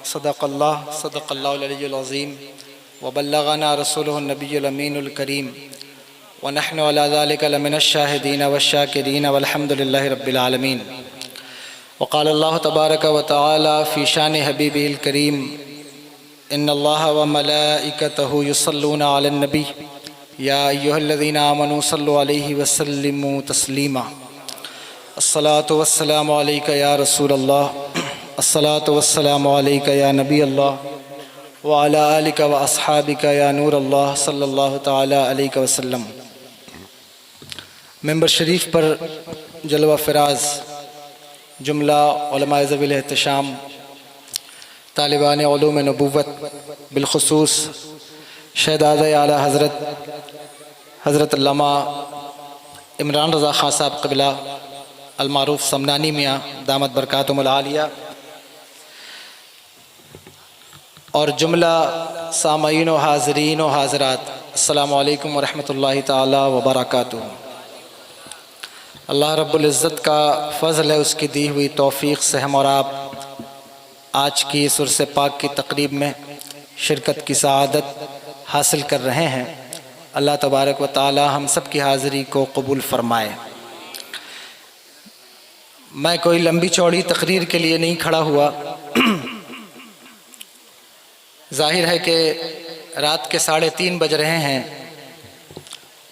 صدق اللہ العلی العظیم. وبلغنا رسولہ النبی الامین الکریم. ونحن علی ذلک لمن الشاہدین والشاکرین والحمد للہ رب العالمین. وقال اللہ تبارک و تعالی فی شان حبیبہ الکریم. ان اللہ وملائکتہ یصلون علی النبی یا ایہا الذین آمنوا صلوا علیہ وسلموا تسلیما. الصلاة والسلام علیکہ یا رسول اللہ. الصلاة والسلام علیکہ یا نبی اللہ. وعلی آلکہ و اصحابکہ یا نور اللہ صلی اللہ تعالی علیہ وسلم. ممبر شریف پر جلوہ فراز جملہ علماء ذوی الاحتشام، طالبان علوم نبوت، بالخصوص شہزادہ اعلیٰ حضرت علامہ عمران رضا خان صاحب قبلہ المعروف سمنانی میاں دامت برکاتہم العالیہ، اور جملہ سامعین و حاضرین و حاضرات، السلام علیکم ورحمۃ اللہ تعالی وبرکاتہ. اللہ رب العزت کا فضل ہے، اس کی دی ہوئی توفیق سے ہم اور آپ آج کی اس عرس پاک کی تقریب میں شرکت کی سعادت حاصل کر رہے ہیں۔ اللہ تبارک و تعالی ہم سب کی حاضری کو قبول فرمائے۔ میں کوئی لمبی چوڑی تقریر کے لیے نہیں کھڑا ہوا، ظاہر ہے کہ رات کے 3:30 بج رہے ہیں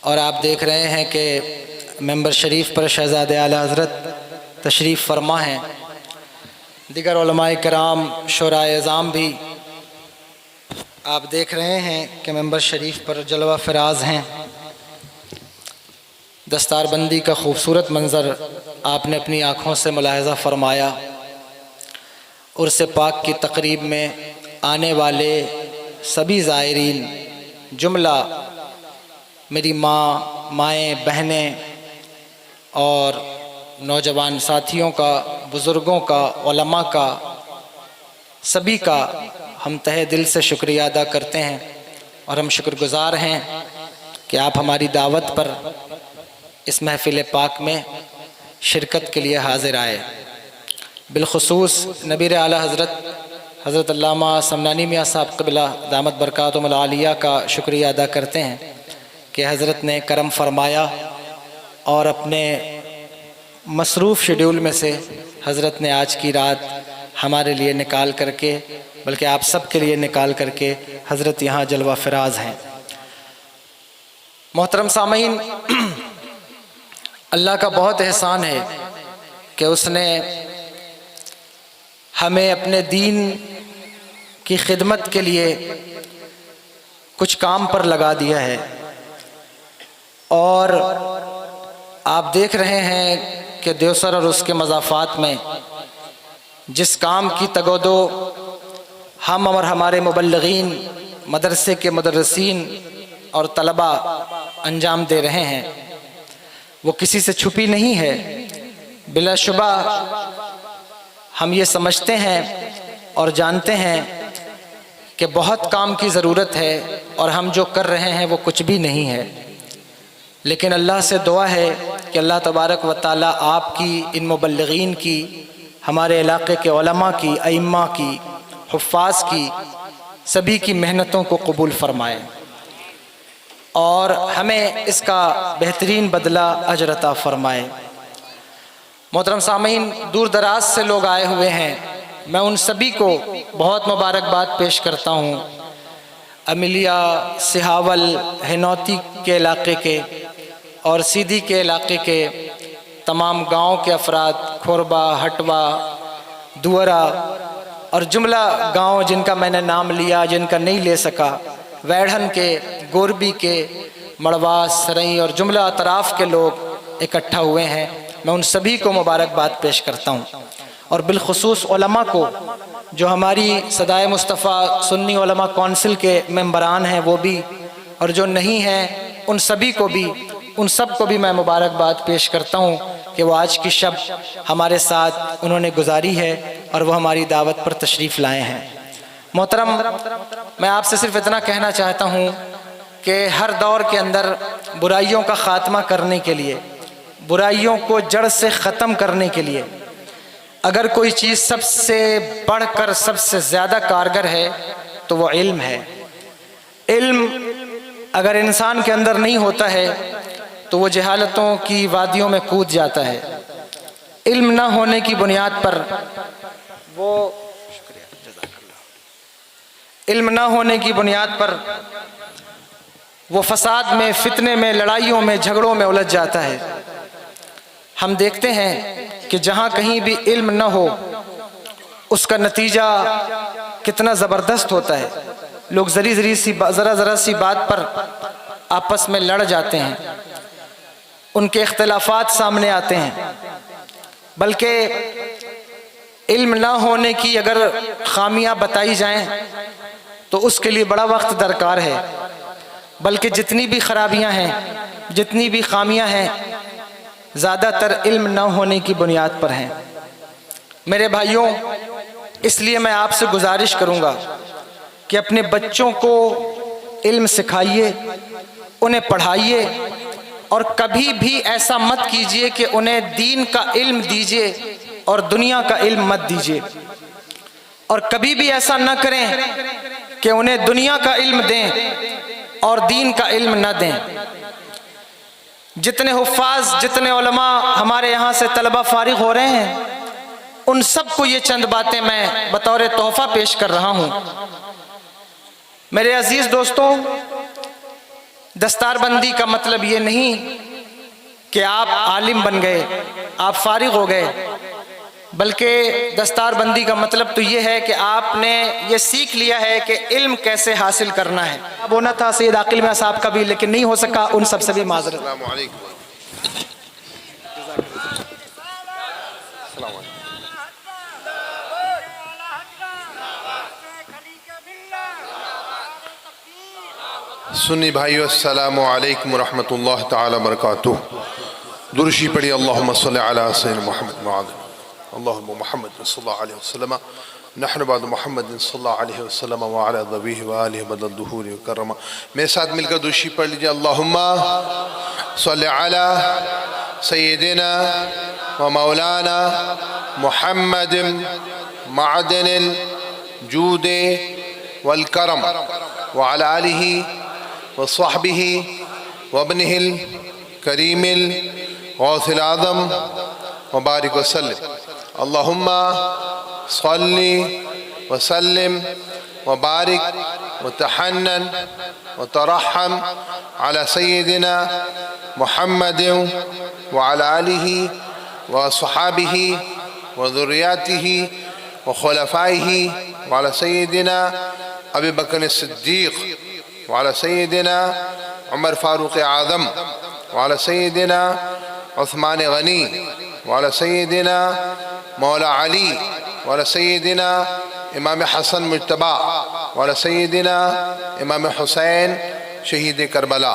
اور آپ دیکھ رہے ہیں کہ ممبر شریف پر شہزادہ اعلیٰ حضرت تشریف فرما ہیں، دیگر علماء کرام شورائے اعظام بھی آپ دیکھ رہے ہیں کہ ممبر شریف پر جلوہ فراز ہیں۔ دستار بندی کا خوبصورت منظر آپ نے اپنی آنکھوں سے ملاحظہ فرمایا۔ عرس پاک کی تقریب میں آنے والے سبھی زائرین، جملہ میری مائیں بہنیں اور نوجوان ساتھیوں کا، بزرگوں کا، علماء کا، سبھی کا ہم تہہ دل سے شکریہ ادا کرتے ہیں اور ہم شکر گزار ہیں کہ آپ ہماری دعوت پر اس محفل پاک میں شرکت کے لیے حاضر آئے۔ بالخصوص نبیر اعلیٰ حضرت علامہ سمنانی میاں صاحب قبلہ دامت برکاتہم العالیہ کا شکریہ ادا کرتے ہیں کہ حضرت نے کرم فرمایا اور اپنے مصروف شیڈیول میں سے حضرت نے آج کی رات ہمارے لیے نکال کر کے، بلکہ آپ سب کے لیے نکال کر کے حضرت یہاں جلوہ فراز ہیں۔ محترم سامعین، اللہ کا بہت احسان ہے کہ اس نے ہمیں اپنے دین کی خدمت کے لیے کچھ کام پر لگا دیا ہے، اور آپ دیکھ رہے ہیں کہ دیوسر اور اس کے مضافات میں جس کام کی تگ و دو ہم اور ہمارے مبلغین، مدرسے کے مدرسین اور طلباء انجام دے رہے ہیں، وہ کسی سے چھپی نہیں ہے۔ بلا شبہ ہم یہ سمجھتے ہیں اور جانتے ہیں کہ بہت کام کی ضرورت ہے اور ہم جو کر رہے ہیں وہ کچھ بھی نہیں ہے، لیکن اللہ سے دعا ہے کہ اللہ تبارک و تعالیٰ آپ کی، ان مبلغین کی، ہمارے علاقے کے علماء کی، ائمہ کی، حفاظ کی، سبھی کی محنتوں کو قبول فرمائے اور ہمیں اس کا بہترین بدلہ اجر عطا فرمائے۔ محترم سامعین، دور دراز سے لوگ آئے ہوئے ہیں، میں ان سبھی کو بہت مبارکباد پیش کرتا ہوں۔ امیلیا، سہاول، ہنوتی کے علاقے کے اور سیدھی کے علاقے کے تمام گاؤں کے افراد، کھوربا، ہٹوا، دورا اور جملہ گاؤں جن کا میں نے نام لیا، جن کا نہیں لے سکا، ویڑھن کے، گوربی کے، مڑواس، سرئی اور جملہ اطراف کے لوگ اکٹھا ہوئے ہیں۔ میں ان سبھی کو مبارکباد پیش کرتا ہوں، اور بالخصوص علماء کو جو ہماری صدائے مصطفیٰ سنی علماء کونسل کے ممبران ہیں وہ بھی، اور جو نہیں ہیں ان سبھی کو بھی، ان سب کو بھی میں مبارکباد پیش کرتا ہوں کہ وہ آج کی شب ہمارے ساتھ انہوں نے گزاری ہے اور وہ ہماری دعوت پر تشریف لائے ہیں۔ محترم، میں آپ سے صرف اتنا کہنا چاہتا ہوں کہ ہر دور کے اندر برائیوں کا خاتمہ کرنے کے لیے، برائیوں کو جڑ سے ختم کرنے کے لیے اگر کوئی چیز سب سے بڑھ کر سب سے زیادہ کارگر ہے تو وہ علم ہے۔ علم اگر انسان کے اندر نہیں ہوتا ہے تو وہ جہالتوں کی وادیوں میں کود جاتا ہے۔ علم نہ ہونے کی بنیاد پر وہ فساد میں، فتنے میں، لڑائیوں میں، جھگڑوں میں الجھ جاتا ہے۔ ہم دیکھتے ہیں کہ جہاں کہیں بھی علم نہ ہو اس کا نتیجہ کتنا زبردست ہوتا ہے۔ لوگ ذرا سی بات پر آپس میں لڑ جاتے ہیں، ان کے اختلافات سامنے آتے ہیں، بلکہ علم نہ ہونے کی اگر خامیاں بتائی جائیں تو اس کے لیے بڑا وقت درکار ہے، بلکہ جتنی بھی خرابیاں ہیں، جتنی بھی خامیاں ہیں، زیادہ تر علم نہ ہونے کی بنیاد پر ہیں۔ میرے بھائیوں، اس لیے میں آپ سے گزارش کروں گا کہ اپنے بچوں کو علم سکھائیے، انہیں پڑھائیے اور کبھی بھی ایسا مت کیجئے کہ انہیں دین کا علم دیجئے اور دنیا کا علم مت دیجئے، اور کبھی بھی ایسا نہ کریں کہ انہیں دنیا کا علم دیں اور دین کا علم نہ دیں۔ جتنے حفاظ، جتنے علماء ہمارے یہاں سے طلبہ فارغ ہو رہے ہیں، ان سب کو یہ چند باتیں میں بطور تحفہ پیش کر رہا ہوں۔ میرے عزیز دوستوں، دستار بندی کا مطلب یہ نہیں کہ آپ عالم بن گئے، آپ فارغ ہو گئے، بلکہ دستار بندی کا مطلب تو یہ ہے کہ آپ نے یہ سیکھ لیا ہے کہ علم کیسے حاصل کرنا ہے۔ اب ہونا تھا سید عاقل میاں صاحب کا بھی، لیکن نہیں ہو سکا، ان سب سے بھی معذرت۔ السلام علیکم۔ السلام علیکم۔ سنی بھائیو، السلام علیکم ورحمۃ اللہ تعالی وبرکاتہ۔ درشی پڑھی اللہم صلی علی سیدنا محمد وعلی اللہم محمد صلی اللہ علیہ وسلم نحن بعد محمد صلی اللہ علیہ وسلم وعلی ذویہ وآلہ بدل دہور وکرمہ۔ میرے ساتھ مل کر درشی پڑھ لیجئے، اللہم صلی علی سیدنا و مولانا محمد معدن الجود والکرم وعلی آلہ وصحبہ وابنہ الکریم الغوث العظم وبارک وسلم۔ اللہم صلی وسلم وبارک وتحنن وترحم علی سیدنا محمد وعلی آلہ وصحابہ وذریاتہ وخلفائہ وعلی سیدنا ابی بکر الصدیق وعلى سيدنا عمر فاروق اعظم وعلى سيدنا عثمان غنی وعلى سيدنا مولا علی وعلى سيدنا امام حسن مجتبی وعلى سيدنا امام حسین شہید کربلا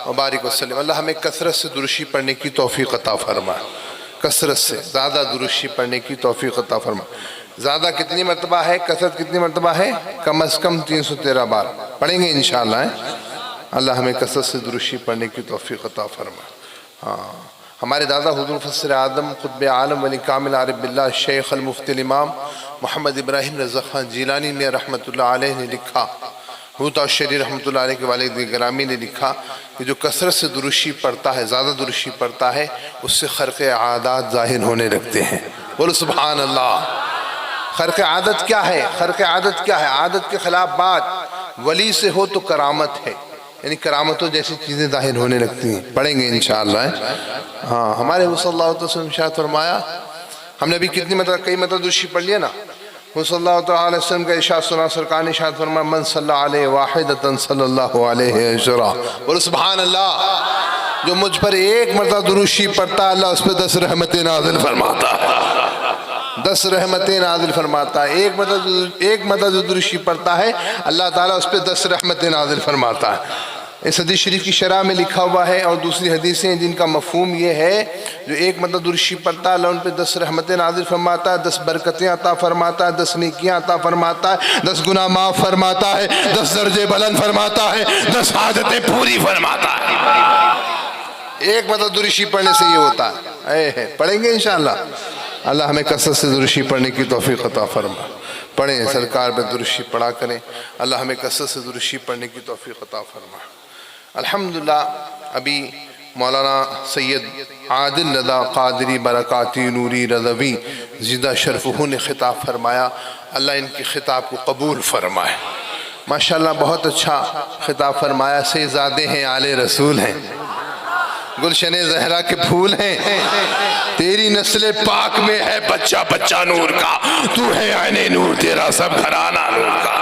وبارک وسلم۔ اللہ ہمیں کثرت سے درشی پڑھنے کی توفیق عطا فرمائے، کثرت سے زیادہ درشی پڑھنے کی توفیق عطا فرمائے۔ زیادہ کتنی مرتبہ ہے، کثرت کتنی مرتبہ ہے؟ کم از کم 313 بار پڑھیں گے انشاءاللہ۔ اللہ ہمیں کثرت سے درشی پڑھنے کی توفیق عطا فرمائے۔ ہمارے دادا حضور مفسر اعظم قطب عالم ولی کامل عارف باللہ شیخ المفتی الامام محمد ابراہیم رضا خان جیلانی میں رحمۃ اللہ علیہ نے لکھا، حوت الشری رحمۃ اللہ علیہ کے والد گرامی نے لکھا کہ جو کثرت سے درشی پڑھتا ہے، زیادہ درشی پڑھتا ہے، اس سے خرق عادات ظاہر ہونے لگتے ہیں۔ بولو سبحان اللہ۔ خرق عادت کیا ہے؟ خرق عادت کیا ہے؟ عادت کے خلاف بات۔ ولی سے ہو تو کرامت ہے، یعنی کرامتوں جیسی چیزیں ظاہر ہونے لگتی ہیں۔ پڑھیں گے انشاءاللہ۔ ہاں، ہمارے صلی اللہ علیہ وسلم ارشاد فرمایا، ہم نے ابھی کتنی مطلب کئی مطلب درشی پڑھ لیا نا۔ صلی اللہ علیہ وسلم کا ارشاد سنا، سرکار نے ارشاد فرمایا، من صلی علیہ واحدۃ صلی اللہ علیہ عشرہ۔ بولو سبحان اللہ۔ جو مجھ پر ایک مرتبہ درشی پڑھتا ہے، اللہ اس پہ 10 رحمتیں نازل فرماتا ہے، 10 رحمتیں نازل فرماتا ہے۔ ایک مرتبہ جو درشی پڑھتا ہے، اللہ تعالیٰ اس پہ 10 رحمتیں نازل فرماتا ہے۔ اس حدیث شریف کی شرح میں لکھا ہوا ہے، اور دوسری حدیثیں جن کا مفہوم یہ ہے، جو ایک مرتبہ درشی پڑھتا ہے، اللہ ان پہ 10 رحمتیں نازل فرماتا ہے، 10 برکتیں عطا فرماتا ہے، 10 نیکیاں عطا فرماتا ہے، 10 گناہ معاف فرماتا ہے، 10 درجے بلند فرماتا ہے، 10 حاجتیں پوری فرماتا ہے۔ ایک مرتبہ درشی پڑھنے سے یہ ہوتا ہے۔ پڑھیں گے انشاءاللہ۔ اللہ ہمیں کثرت سے درشی پڑھنے کی توفیق عطا فرمائے۔ پڑھیں، سرکار پہ درشی پڑھا کریں۔ اللہ ہمیں کثرت سے درشی پڑھنے کی توفیق عطا فرمائے۔ الحمدللہ، ابھی مولانا سید عادل رضا قادری برکاتی نوری رضوی زیدہ شرفہ نے خطاب فرمایا، اللہ ان کی خطاب کو قبول فرمائے۔ ماشاءاللہ بہت اچھا خطاب فرمایا۔ شہزادے ہیں، آل رسول ہیں، گلشن زہرا کے پھول ہیں، تیری نسل پاک میں ہے بچہ بچہ نور کا، تو ہے عین نور، تیرا سب گھرانہ نور کا۔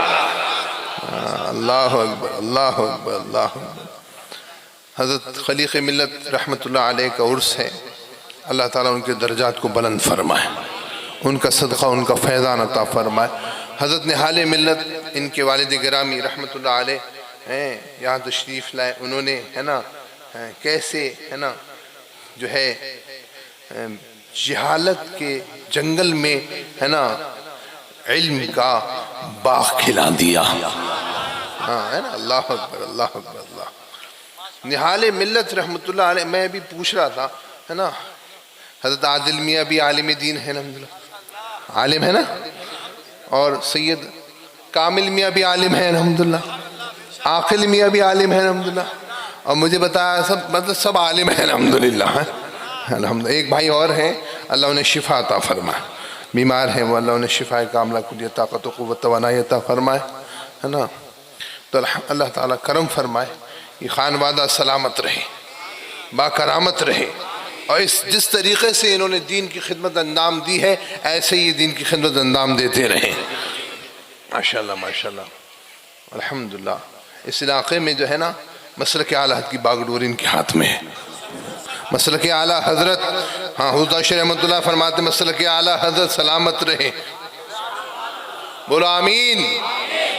اللہ اکبر، اللہ اکبر، اللہ اکبر۔ حضرت خلیق ملت رحمت اللہ علیہ کا عرس ہے، اللہ تعالیٰ ان کے درجات کو بلند فرمائے، ان کا صدقہ، ان کا فیضان عطا فرمائے۔ حضرت نہال ملت، ان کے والد گرامی رحمت اللہ علیہ ہیں، یہاں تشریف لائے۔ انہوں نے ہے نا کیسے ہے نا جو ہے جہالت کے جنگل میں ہے نا علم کا باغ کھلا دیا۔ ہاں ہے نا، اللہ اکبر، اللہ اکبر، اللہ۔ نہال ملت رحمۃ اللہ علیہ. میں بھی پوچھ رہا تھا ہے نا, حضرت عادل میاں بھی عالم دین ہے الحمدللہ, عالم ہے نا, اور سید کامل میاں بھی عالم ہے الحمدللہ, عاقل میاں بھی عالم ہے الحمدللہ, اور مجھے بتایا سب مطلب سب عالم ہیں الحمدللہ. الحمدللہ ایک بھائی اور ہیں, اللہ انہیں شفا عطا فرمائے, بیمار ہیں وہ, اللہ انہیں شفا کاملہ کلیہ طاقت و قوت توانائی عطا فرمائے ہے نا. تو اللہ تعالیٰ کرم فرمائے, یہ خانوادہ سلامت رہے, با کرامت رہے, اور جس طریقے سے انہوں نے دین کی خدمت انجام دی ہے ایسے ہی دین کی خدمت انجام دیتے رہیں ماشاءاللہ ماشاءاللہ. الحمدللہ اس علاقے میں جو ہے نا مسلک اعلیٰ حضرت کی باگڈور ان کے ہاتھ میں ہے. مسلک اعلیٰ حضرت, ہاں حضرت شیخ رحمۃ اللہ فرماتے مسلک اعلیٰ حضرت سلامت رہے, بولو آمین.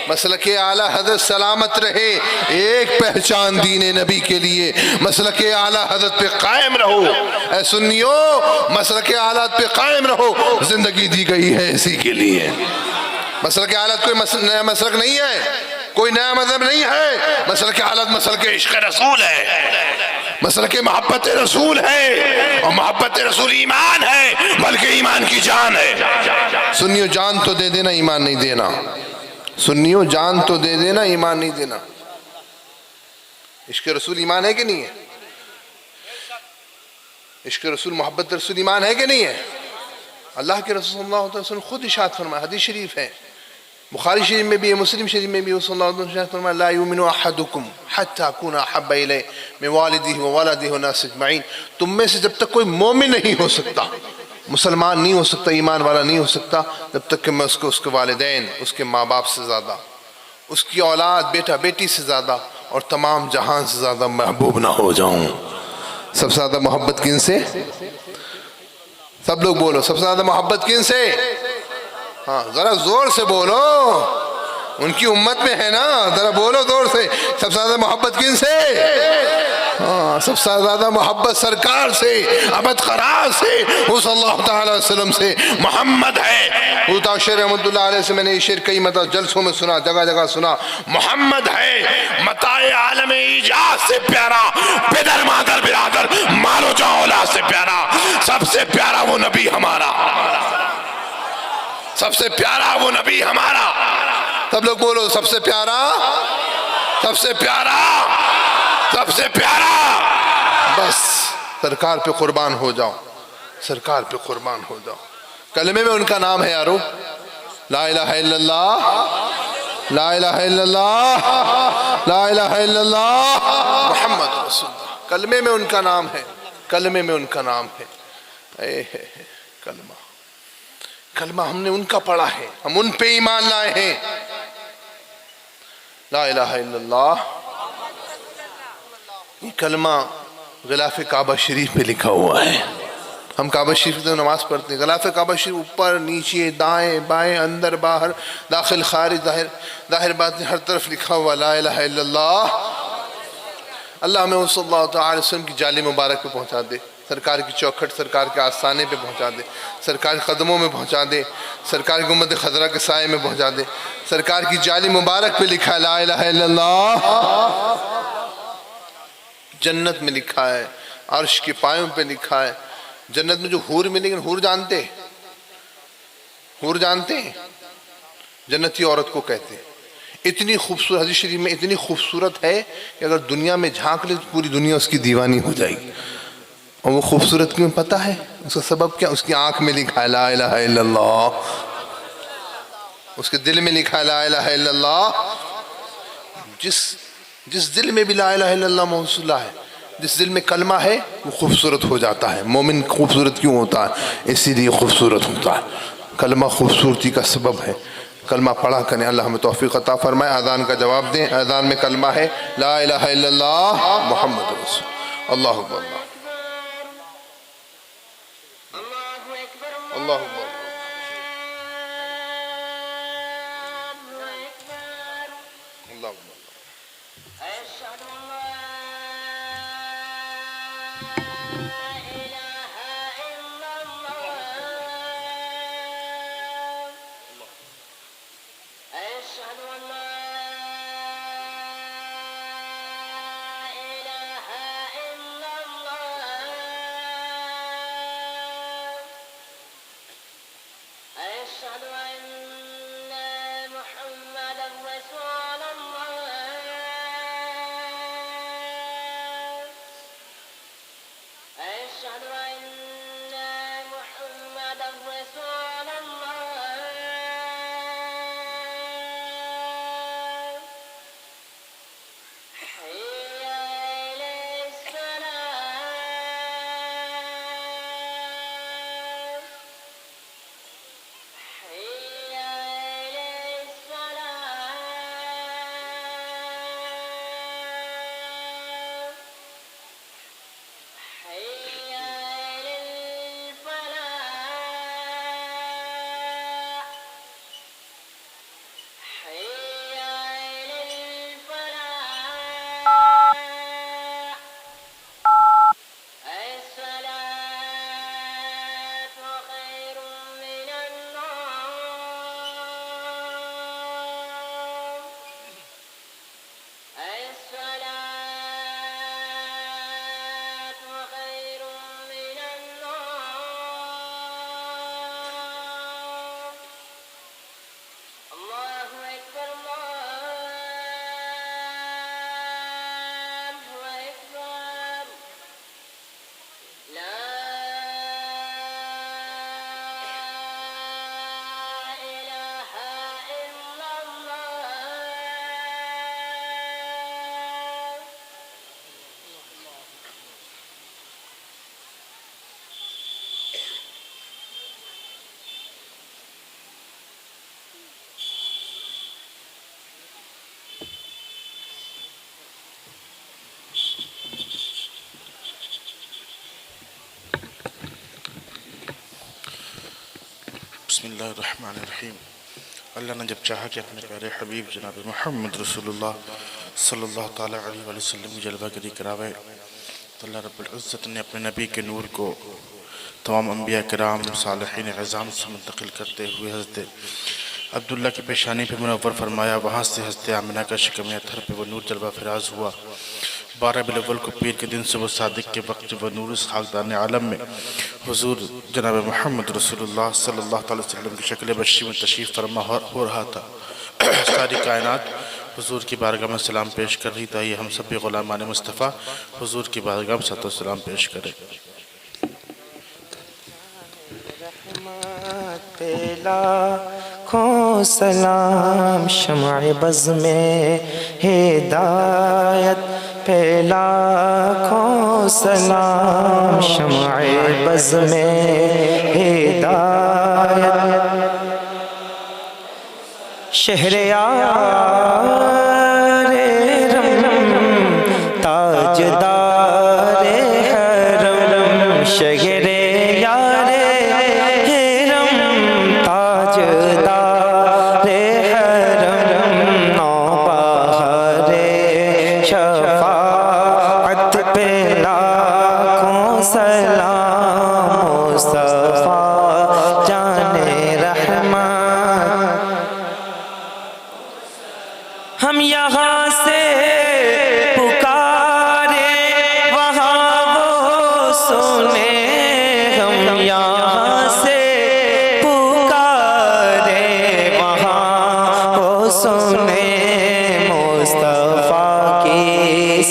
مسلک اعلیٰ حضرت سلامت رہے, ایک پہچان دین نبی کے لیے مسلک اعلیٰ حضرت پہ قائم رہو. اے سنیو مسلک اعلیٰ پہ قائم رہو, زندگی دی گئی ہے اسی کے لیے. مسلک اعلیٰ کوئی نیا مسلک نہیں ہے, کوئی نیا مذہب نہیں ہے. مسلک اعلیٰ مسلک عشق رسول ہے, مسلک محبت رسول ہے, اور محبت رسول ایمان ہے, بلکہ ایمان کی جان ہے. سنیو جان تو دے دینا, ایمان نہیں دینا. سنیو جان تو دے دینا, ایمان نہیں دینا. عشق رسول ایمان ہے کہ نہیں ہے؟ عشق رسول محبت رسول ایمان ہے کہ نہیں ہے؟ اللہ کے رسول صلی اللہ علیہ وسلم خود ارشاد فرمایا, حدیث شریف ہے, بخاری شریف میں بھی ہے, مسلم شریف میں بھی, صلی اللہ علیہ وسلم فرمایا لا یؤمن احدکم حتی اکون احب الیہ من والدہ وولدہ والناس اجمعین. تم میں سے جب تک کوئی مومن نہیں ہو سکتا, مسلمان نہیں ہو سکتا, ایمان والا نہیں ہو سکتا, جب تک کہ میں اس کو اس کے والدین, اس کے ماں باپ سے زیادہ, اس کی اولاد بیٹا بیٹی سے زیادہ, اور تمام جہان سے زیادہ محبوب نہ ہو جاؤں. سب سے زیادہ محبت کن سے؟ سب لوگ بولو, سب سے زیادہ محبت کن سے؟ ہاں ذرا زور سے بولو, ان کی امت میں ہے نا, ذرا بولو زور سے. سب سے زیادہ محبت کن سے؟ ہاں سب سے زیادہ محبت سرکار سے, ابد قرار سے, وہ صلی اللہ تعالیٰ علیہ وسلم سے. محمد ہے. حضرت شیخ رحمۃ اللہ علیہ سے میں نے یہ شعر کئی مطلب جلسوں میں سنا, جگہ جگہ سنا. محمد ہے متاع عالم ایجاد سے پیارا, پدر مادر برادر مال و جان اولاد سے پیارا, سب سے پیارا وہ نبی ہمارا, سب سے پیارا وہ نبی ہمارا. سب لوگ بولو سب سے پیارا, سب سے پیارا, سب سے پیارا. بس سرکار پہ قربان ہو جاؤ, سرکار پہ قربان ہو جاؤ. کلمے میں ان کا نام ہے یارو, لا الہ الا اللہ, لا الہ الا اللہ, لا الہ الا اللہ محمد رسول اللہ. کلمے میں ان کا نام ہے, کلمے میں ان کا نام ہے. کلمہ, کلمہ ہم نے ان کا پڑھا ہے, ہم ان پہ ایمان لائے ہیں. لا الہ الا اللہ, یہ کلمہ غلاف کعبہ شریف پہ لکھا ہوا ہے. ہم کعبہ شریف میں نماز پڑھتے ہیں, غلاف کعبہ شریف اوپر نیچے دائیں بائیں اندر باہر داخل خارج ظاہر باطن ہر طرف لکھا ہوا لا الہ الا اللہ. اللہ ہمیں صلی اللہ تعالیٰ علیہ وسلم کی جال مبارک پہ پہنچا دے, سرکار کی چوکھٹ, سرکار کے آستانے پہ پہنچا دے, سرکار کے قدموں میں پہنچا دے, سرکار کی گنبد خضرا کے سائے میں پہنچا دے. سرکار کی جال مبارک پہ لکھا ہے لا الہ الا اللہ, جنت میں لکھا ہے, عرش کے پایوں پہ لکھا ہے. جنت میں جو حور ملیں گے, حور جانتے, حور جانتے ہیں, جنتی عورت کو کہتے ہیں. اتنی خوبصورت, حدیث شریف میں اتنی خوبصورت ہے کہ اگر دنیا میں جھانک لے تو پوری دنیا اس کی دیوانی ہو جائے گی. اور وہ خوبصورت کیوں پتہ ہے اس کا سبب کیا؟ اس کی آنکھ میں لکھا ہے لا الہ الا اللہ, اس کے دل میں لکھا ہے لا الہ الا اللہ. جس دل میں بھی لا الہ الا اللہ محمد رسول اللہ ہے, جس دل میں کلمہ ہے وہ خوبصورت ہو جاتا ہے. مومن خوبصورت کیوں ہوتا ہے؟ اسی لیے خوبصورت ہوتا ہے. کلمہ خوبصورتی کا سبب ہے. کلمہ پڑھا کریں, اللہ ہمیں توفیق عطا فرمائے. اذان کا جواب دیں, اذان میں کلمہ ہے لا الہ الا اللہ محمد رسول اللہ اکبر. اللہ اکبر. اللہ اکبر. أشهد أن محمدا رسول الله أشهد أن محمدا رسول الله حي على الصلاة حي على الصلاة حي على الفلاح حي على الفلاح الصلاة خير من النوم الصلاة خير من النوم الله أكبر الله أكبر لا إله إلا الله بسم اللہ الرحمن الرحیم۔ اللہ نے جب چاہا کہ اپنے پیارے حبیب جناب محمد رسول اللہ صلی اللہ تعالیٰ علیہ وآلہ وسلم کی جلوہ گری کراوے تو اللہ رب العزت نے اپنے نبی کے نور کو تمام انبیاء کرام صالحین عظام سے منتقل کرتے ہوئے حضرت عبداللہ کی پیشانی پہ منور فرمایا۔ وہاں سے حضرت آمنہ کا شکم اتھر پہ وہ نور جلوہ فراز ہوا۔ 12 ربیع الاول کو پیر کے دن سے وہ صادق کے وقت جب وہ نور اس خاکدان عالم میں حضور جناب محمد رسول اللہ صلی اللہ علیہ وسلم کی شکل بشری میں تشریف فرما ہو رہا تھا۔ ساری کائنات حضور کی بارگاہ میں سلام پیش کر رہی تھا۔ یہ ہم سب غلامان مصطفیٰ حضور کی بارگاہ میں صلوات و سلام پیش کریں۔ لاکھوں سلام شمع بز میں ہدایت پہ لاکھوں سلام شمع بز میں ہدایت شہر یار رم تاجدار حرم شہر یار رم تاجدار حرم نوبہار شفاعت پہ لاکھوں سلام مصطفیٰ جان رحمت ہم یہاں سے پکارے وہاں وہ سنے ہم یہاں سے پکارے وہاں وہ سنے مصطفیٰ کی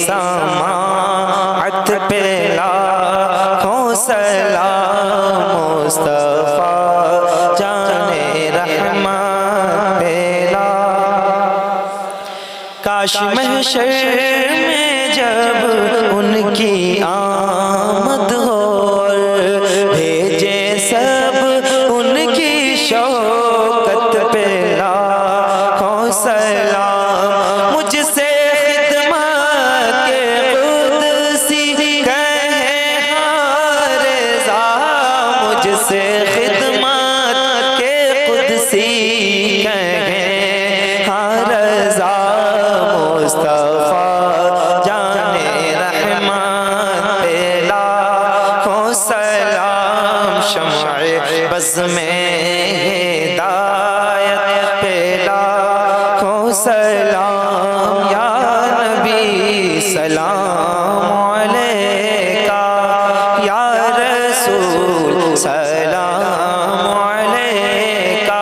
سماعت پہ لاکھوں سلام مصطفیٰ جان رحمت پہ کاش محشر میں جب ان کی آمد ہو اور بھیجے سب ان کی شوکت پہ لاکھوں سلام مجھ سے خدمت کے قدسی کہے ہاں رضا مجھ سے خدمت کے قدسی کہے ہاں رضا مصطفیٰ جان رحمت پہ لاکھوں سلام شمع بز میں ہدایت پہ لاکھوں سلام یا نبی سلام علیکہ یا رسول سلام علیکہ